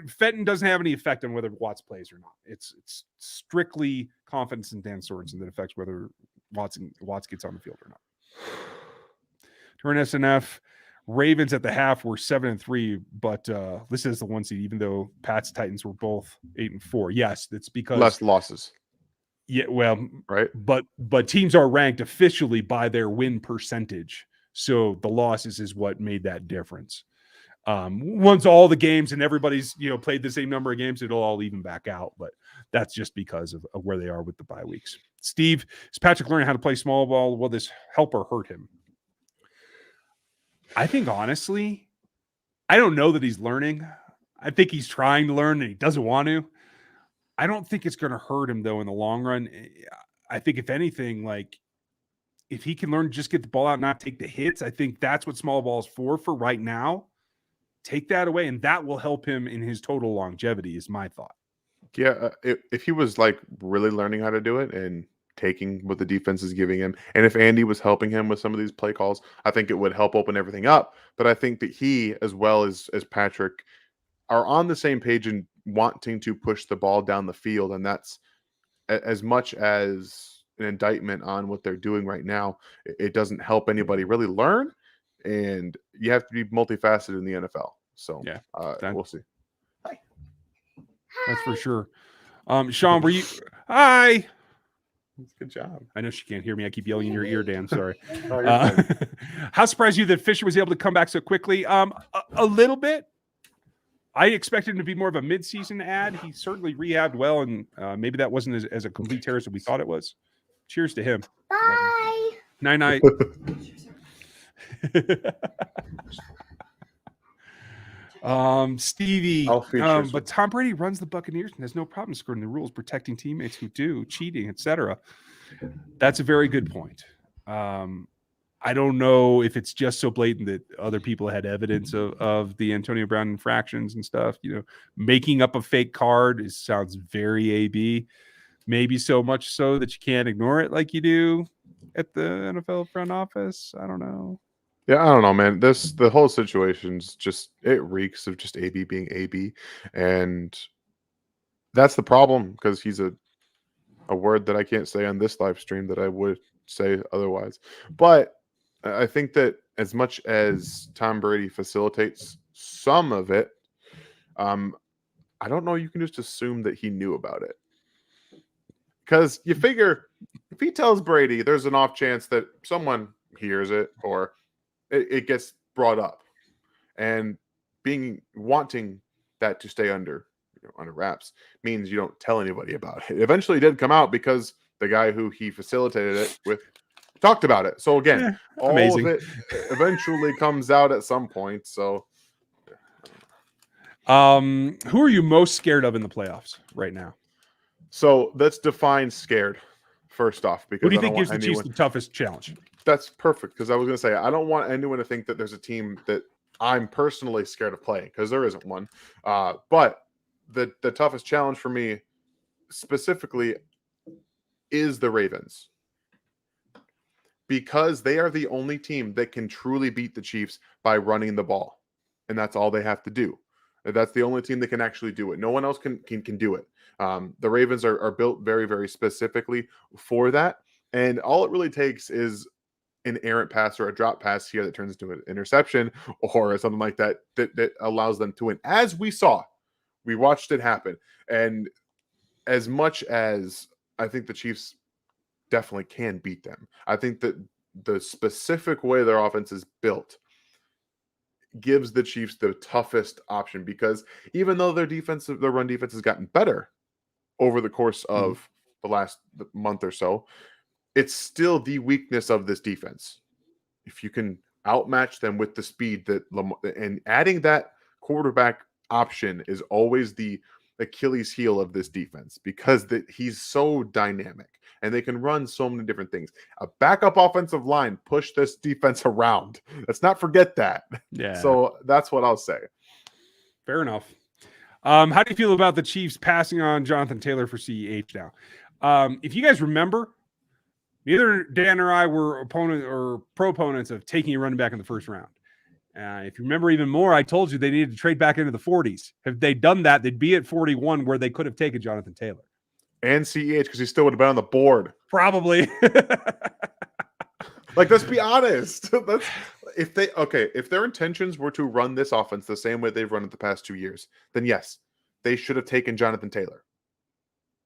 Fenton doesn't have any effect on whether Watts plays or not. It's strictly confidence in Dan Sorensen that affects whether Watts gets on the field or not. Turn SNF. Ravens at the half were 7-3, but listed as the 1 seed, even though Pats Titans were both 8-4. Yes, it's because less losses. Yeah, well, right. But teams are ranked officially by their win percentage. So the losses is what made that difference. Once all the games and everybody's played the same number of games, it'll all even back out. But that's just because of where they are with the bye weeks. Steve, is Patrick learning how to play small ball? Will this help or hurt him? I think honestly, I don't know that he's learning. I think he's trying to learn and he doesn't want to. I don't think it's going to hurt him though in the long run. I think if anything, like if he can learn to just get the ball out and not take the hits, I think that's what small ball is for right now. Take that away and that will help him in his total longevity is my thought. Yeah, if he was like really learning how to do it and taking what the defense is giving him, and if Andy was helping him with some of these play calls, I think it would help open everything up. But I think that he, as well as Patrick, are on the same page in wanting to push the ball down the field, and that's as much as an indictment on what they're doing right now. It doesn't help anybody really learn, and you have to be multifaceted in the NFL. So yeah, we'll see. That's for sure. Sean, were you? Hi. Good job. I know she can't hear me. I keep yelling in your ear, Dan. Sorry. How surprised you that Fisher was able to come back so quickly? A little bit. I expected him to be more of a mid-season ad. He certainly rehabbed well, and maybe that wasn't as a complete tear as we thought it was. Cheers to him. Bye. Night-night. Stevie, but Tom Brady runs the Buccaneers and has no problem skirting the rules, protecting teammates who do, cheating, etc. That's a very good point. I don't know if it's just so blatant that other people had evidence of the Antonio Brown infractions and stuff. Making up a fake card sounds very AB. Maybe so much so that you can't ignore it like you do at the NFL front office. I don't know. Yeah, I don't know, man. The whole situation's it reeks of just AB being AB, and that's the problem because he's a word that I can't say on this live stream that I would say otherwise. But I think that as much as Tom Brady facilitates some of it, I don't know. You can just assume that he knew about it because you figure if he tells Brady, there's an off chance that someone hears it or it gets brought up, and wanting that to stay under wraps means you don't tell anybody about it. It eventually did come out because the guy who he facilitated it with talked about it. So again, all of it eventually comes out at some point. So, who are you most scared of in the playoffs right now? So let's define scared first off. Because who do you think gives the Chiefs the toughest challenge? That's perfect because I was going to say I don't want anyone to think that there's a team that I'm personally scared of playing because there isn't one. But the toughest challenge for me specifically is the Ravens because they are the only team that can truly beat the Chiefs by running the ball, and that's all they have to do. That's the only team that can actually do it. No one else can do it. The Ravens are built very, very specifically for that, and all it really takes is an errant pass or a drop pass here that turns into an interception or something like that allows them to win. As we saw, we watched it happen. And as much as I think the Chiefs definitely can beat them, I think that the specific way their offense is built gives the Chiefs the toughest option because even though their run defense has gotten better over the course of the last month or so, it's still the weakness of this defense. If you can outmatch them with the speed and adding that quarterback option is always the Achilles heel of this defense, because he's so dynamic and they can run so many different things. A backup offensive line push this defense around. Let's not forget that. Yeah. So that's what I'll say. Fair enough. How do you feel about the Chiefs passing on Jonathan Taylor for CEH now? If you guys remember, neither Dan or I were proponents of taking a running back in the first round. If you remember even more, I told you they needed to trade back into the 40s. If they'd done that, they'd be at 41 where they could have taken Jonathan Taylor. And CEH, because he still would have been on the board. Probably. Like, let's be honest. If their intentions were to run this offense the same way they've run it the past 2 years, then yes, they should have taken Jonathan Taylor.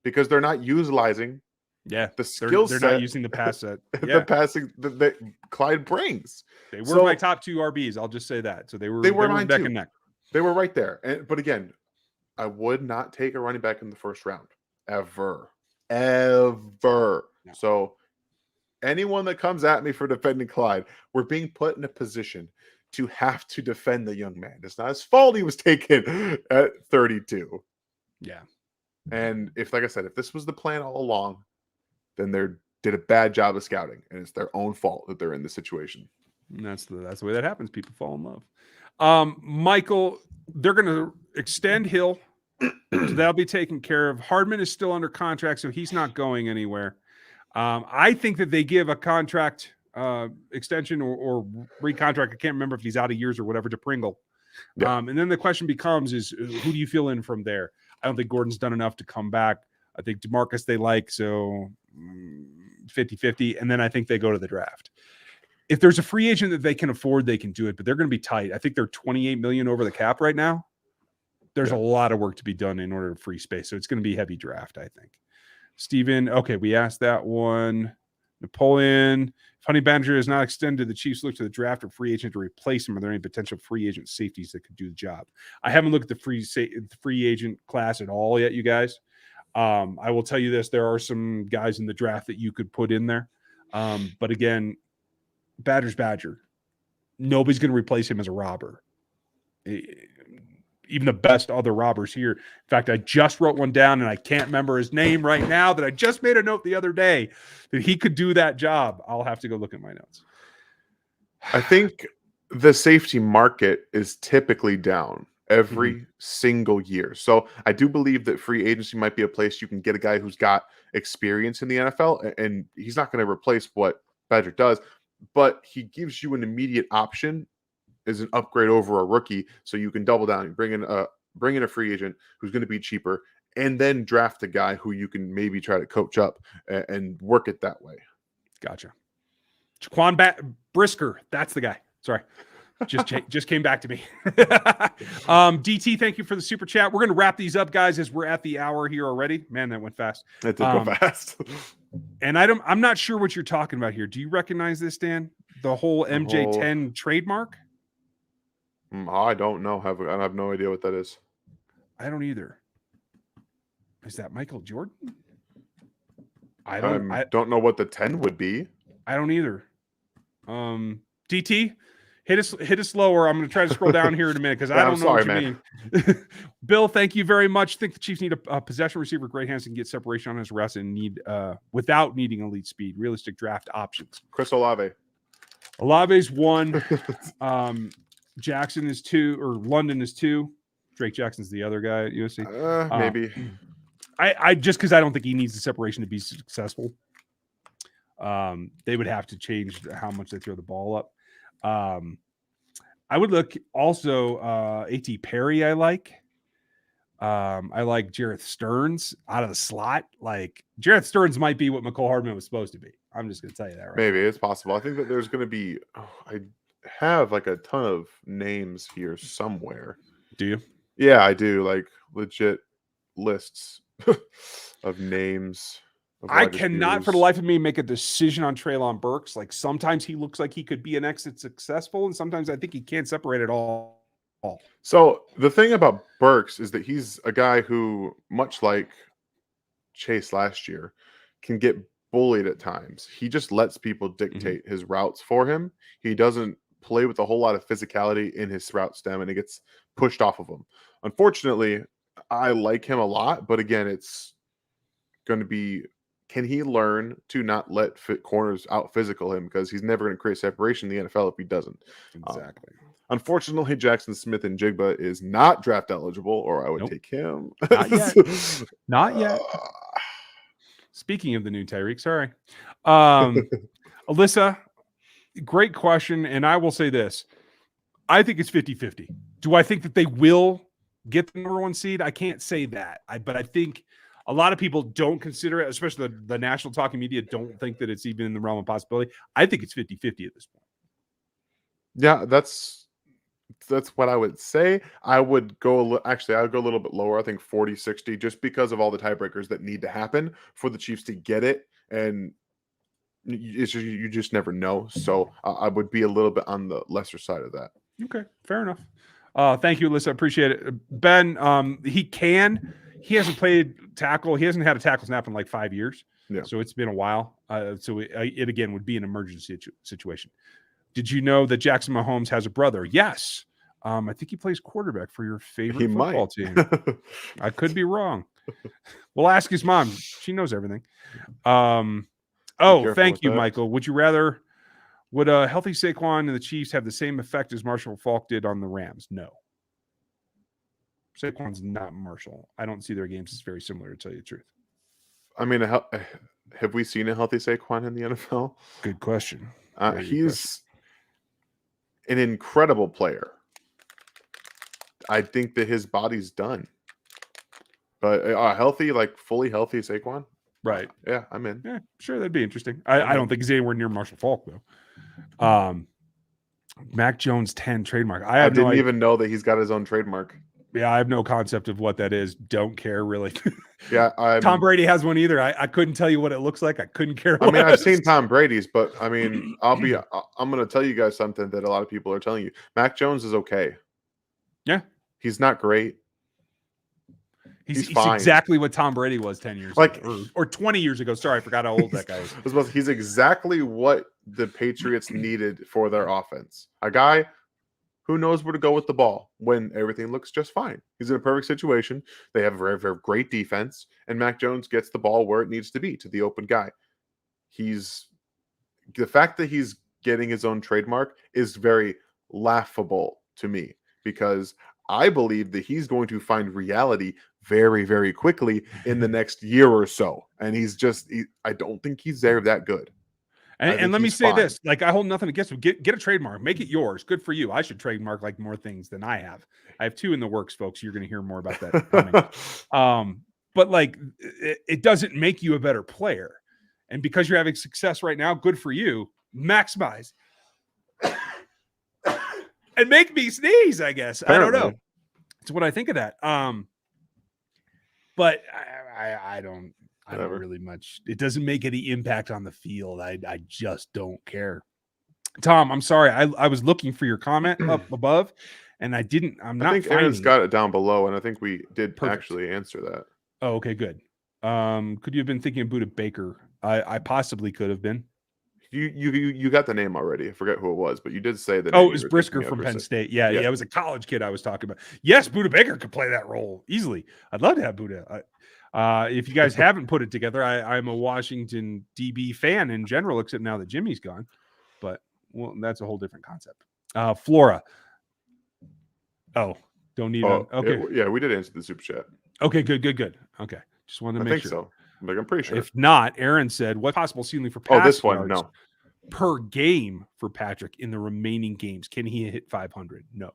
Because they're not utilizing the skill set. They're not using the pass set. The passing that Clyde brings. They were my top 2 RBs. I'll just say that. So they were mine neck too. and neck. They were right there. But again, I would not take a running back in the first round. Ever. No. So anyone that comes at me for defending Clyde, we're being put in a position to have to defend the young man. It's not his fault he was taken at 32. Yeah. And like I said, if this was the plan all along, then they did a bad job of scouting, and it's their own fault that they're in this situation. And that's the way that happens. People fall in love. Michael, they're going to extend Hill. So that'll be taken care of. Hardman is still under contract, so he's not going anywhere. I think that they give a contract extension or recontract. I can't remember if he's out of years or whatever to Pringle. Yeah. And then the question becomes is who do you fill in from there? I don't think Gordon's done enough to come back. I think DeMarcus they like, so 50-50. And then I think they go to the draft. If there's a free agent that they can afford, they can do it, but they're going to be tight. I think they're $28 million over the cap right now. There's a lot of work to be done in order to free space. So it's going to be a heavy draft, I think. Steven, okay, we asked that one. Napoleon, if Honey Badger is not extended, the Chiefs look to the draft or free agent to replace him. Are there any potential free agent safeties that could do the job? I haven't looked at the free agent class at all yet, you guys. I will tell you this. There are some guys in the draft that you could put in there. But again, Badger's Badger. Nobody's going to replace him as a robber. Even the best other robbers here. In fact, I just wrote one down, and I can't remember his name right now that I just made a note the other day that he could do that job. I'll have to go look at my notes. I think the safety market is typically down every single year. So I do believe that free agency might be a place you can get a guy who's got experience in the NFL, and he's not going to replace what Badger does, but he gives you an immediate option as an upgrade over a rookie, so you can double down and bring in a free agent who's going to be cheaper, and then draft a guy who you can maybe try to coach up and work it that way. Gotcha. Jaquan Brisker, that's the guy. Sorry. Just came back to me. DT, thank you for the super chat. We're going to wrap these up, guys, as we're at the hour here already. Man, that went fast. That did go fast. And I'm not sure what you're talking about here. Do you recognize this, Dan? The whole MJ10 trademark? I don't know. I have no idea what that is. I don't either. Is that Michael Jordan? I don't know what the 10 would be. I don't either. DT, hit us lower. I'm going to try to scroll down here in a minute because I don't know what you mean. Bill, thank you very much. I think the Chiefs need a possession receiver, great hands, and get separation on his routes and without needing elite speed, realistic draft options. Chris Olave. Olave's 1. Jackson is 2, or London is 2. Drake Jackson's the other guy at USC. Maybe. I just because I don't think he needs the separation to be successful. They would have to change how much they throw the ball up. I would look also A.T. Perry. I like Jareth Stearns out of the slot. Like Jareth Stearns might be what McCole Hardman was supposed to be. I'm just going to tell you that right Maybe now. It's possible. I think that there's going to be. I have like a ton of names here somewhere. Do you? Yeah, I do. Like legit lists of names. I cannot for the life of me make a decision on Treylon Burks. Like sometimes he looks like he could be an exit successful, and sometimes I think he can't separate it all. So the thing about Burks is that he's a guy who, much like Chase last year, can get bullied at times. He just lets people dictate his routes for him. He doesn't play with a whole lot of physicality in his route stem, and it gets pushed off of him. Unfortunately, I like him a lot, but again, it's going to be, can he learn to not let corners out physical him, because he's never going to create separation in the NFL if he doesn't. Exactly. Unfortunately, Jackson Smith and Jigba is not draft eligible, or I would take him. Not yet. Not yet. Speaking of the new Tyreek, sorry. Alyssa, great question. And I will say this. I think it's 50-50. Do I think that they will get the number 1 seed? I can't say that. But I think a lot of people don't consider it, especially the national talking media, don't think that it's even in the realm of possibility. I think it's 50-50 at this point. Yeah, that's what I would say. I would go I would go a little bit lower. I think 40-60, just because of all the tiebreakers that need to happen for the Chiefs to get it, and you just never know. So I would be a little bit on the lesser side of that. Okay, fair enough. Thank you, Alyssa. I appreciate it. Ben, he hasn't played tackle. He hasn't had a tackle snap in like 5 years. Yeah. So it's been a while. So it again would be an emergency situation. Did you know that Jackson Mahomes has a brother? Yes. I think he plays quarterback for your favorite football team. I could be wrong. We'll ask his mom. She knows everything. Thank you, Michael. Would a healthy Saquon and the Chiefs have the same effect as Marshall Faulk did on the Rams? No. Saquon's not Marshall. I don't see their games as very similar, to tell you the truth. I mean, have we seen a healthy Saquon in the NFL? Good question. He's an incredible player. I think that his body's done. But healthy, like fully healthy Saquon? Right. Yeah, I'm in. Yeah, sure, that'd be interesting. I don't think he's anywhere near Marshall Faulk, though. Mac Jones 10 trademark. I didn't even know that he's got his own trademark. Yeah, I have no concept of what that is. Don't care, really. Yeah, Tom Brady has one either. I couldn't tell you what it looks like. I couldn't care less. I mean, I've seen Tom Brady's, but I mean, I'm going to tell you guys something that a lot of people are telling you. Mac Jones is okay. Yeah. He's not great. He's exactly what Tom Brady was 10 years ago. Or 20 years ago. Sorry, I forgot how old that guy is. He's exactly what the Patriots needed for their offense. A guy who knows where to go with the ball when everything looks just fine. He's in a perfect situation. They have a very, very great defense, and Mac Jones gets the ball where it needs to be, to the open guy. The fact that he's getting his own trademark is very laughable to me, because I believe that he's going to find reality very, very quickly in the next year or so. And I don't think he's there that good. And let me say this, like, I hold nothing against him. Get a trademark, make it yours. Good for you. I should trademark like more things than I have. I have 2 in the works, folks. You're going to hear more about that coming. But like, it doesn't make you a better player. And because you're having success right now, good for you. Maximize. And make me sneeze, I guess. Apparently. I don't know. It's what I think of that. But I don't really much. It doesn't make any impact on the field. I just don't care. Tom, I'm sorry. I was looking for your comment up above, and I didn't. I think Aaron's got it down below, and I think we did actually answer that. Oh, okay, good. Could you have been thinking of Budda Baker? I possibly could have been. You got the name already. I forget who it was, but you did say that. Oh, it was Brisker from Penn State. Yeah, it was a college kid I was talking about. Yes, Budda Baker could play that role easily. I'd love to have Budda. If you guys haven't put it together, I'm a Washington DB fan in general, except now that Jimmy's gone. But that's a whole different concept. Flora. Oh, don't need it. Okay. We did answer the super chat. Okay, good. Okay, just wanted to make sure. So. I'm pretty sure. If not, Aaron said, what possible ceiling for pass this one? No. Per game for Patrick in the remaining games? Can he hit 500? No.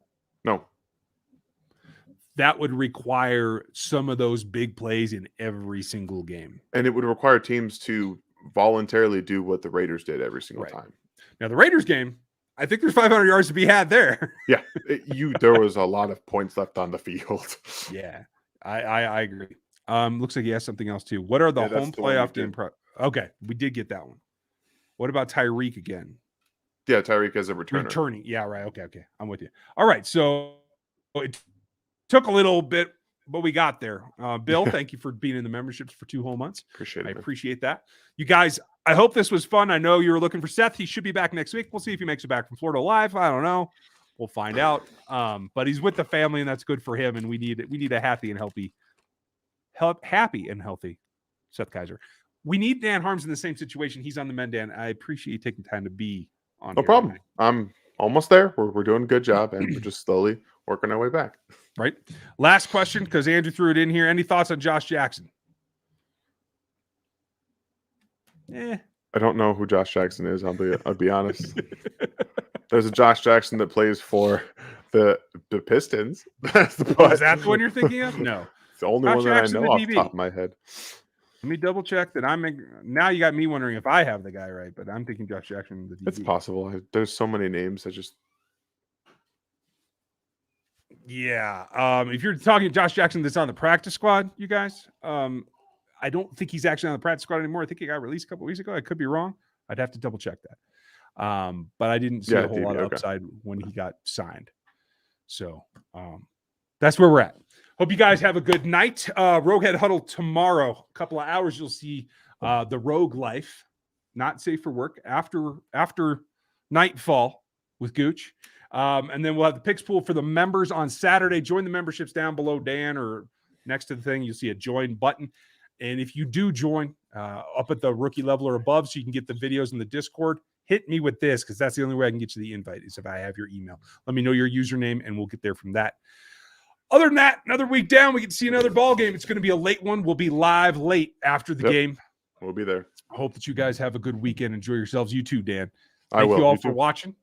That would require some of those big plays in every single game. And it would require teams to voluntarily do what the Raiders did every single time. Now, the Raiders game, I think there's 500 yards to be had there. Yeah. There was a lot of points left on the field. Yeah, I agree. Looks like he has something else too. What are the home playoff game? Okay, we did get that one. What about Tyreek again? Yeah, Tyreek as a returner. Returning. Yeah, right. Okay. I'm with you. All right. So it took a little bit but we got there. Bill, thank you for being in the memberships for 2 whole months. Appreciate it. I appreciate that. You guys, I hope this was fun. I know you were looking for Seth. He should be back next week. We'll see if he makes it back from Florida live. I don't know. We'll find out. But he's with the family, and that's good for him. And we need a happy and healthy Seth Kaiser. We need Dan Harms in the same situation. He's on the mend, Dan. I appreciate you taking time to be on. No problem. I'm almost there. We're doing a good job, and we're just slowly working our way back. Right. Last question, because Andrew threw it in here. Any thoughts on Josh Jackson? I don't know who Josh Jackson is. I'll be honest. There's a Josh Jackson that plays for the Pistons. Is that the one you're thinking of? No. It's the only Josh one that Jackson, I the know off DB. the top of my head. Let me double check that now you got me wondering if I have the guy right, but I'm thinking Josh Jackson, the DB. It's possible. There's so many names. Yeah. If you're talking Josh Jackson that's on the practice squad, you guys, I don't think he's actually on the practice squad anymore. I think he got released a couple weeks ago. I could be wrong. I'd have to double check that. But I didn't see a whole lot of upside when he got signed. So that's where we're at. Hope you guys have a good night. Roguehead Huddle tomorrow. A couple of hours, you'll see the Rogue Life, not safe for work, after nightfall with Gooch. And then we'll have the picks pool for the members on Saturday. Join the memberships down below Dan or next to the thing. You'll see a join button. And if you do join up at the rookie level or above, so you can get the videos in the Discord, hit me with this, because that's the only way I can get you the invite is if I have your email. Let me know your username, and we'll get there from that. Other than that, another week down, we get to see another ball game. It's going to be a late one. We'll be live late after the game. We'll be there. I hope that you guys have a good weekend. Enjoy yourselves. You too, Dan. Thank you all for watching.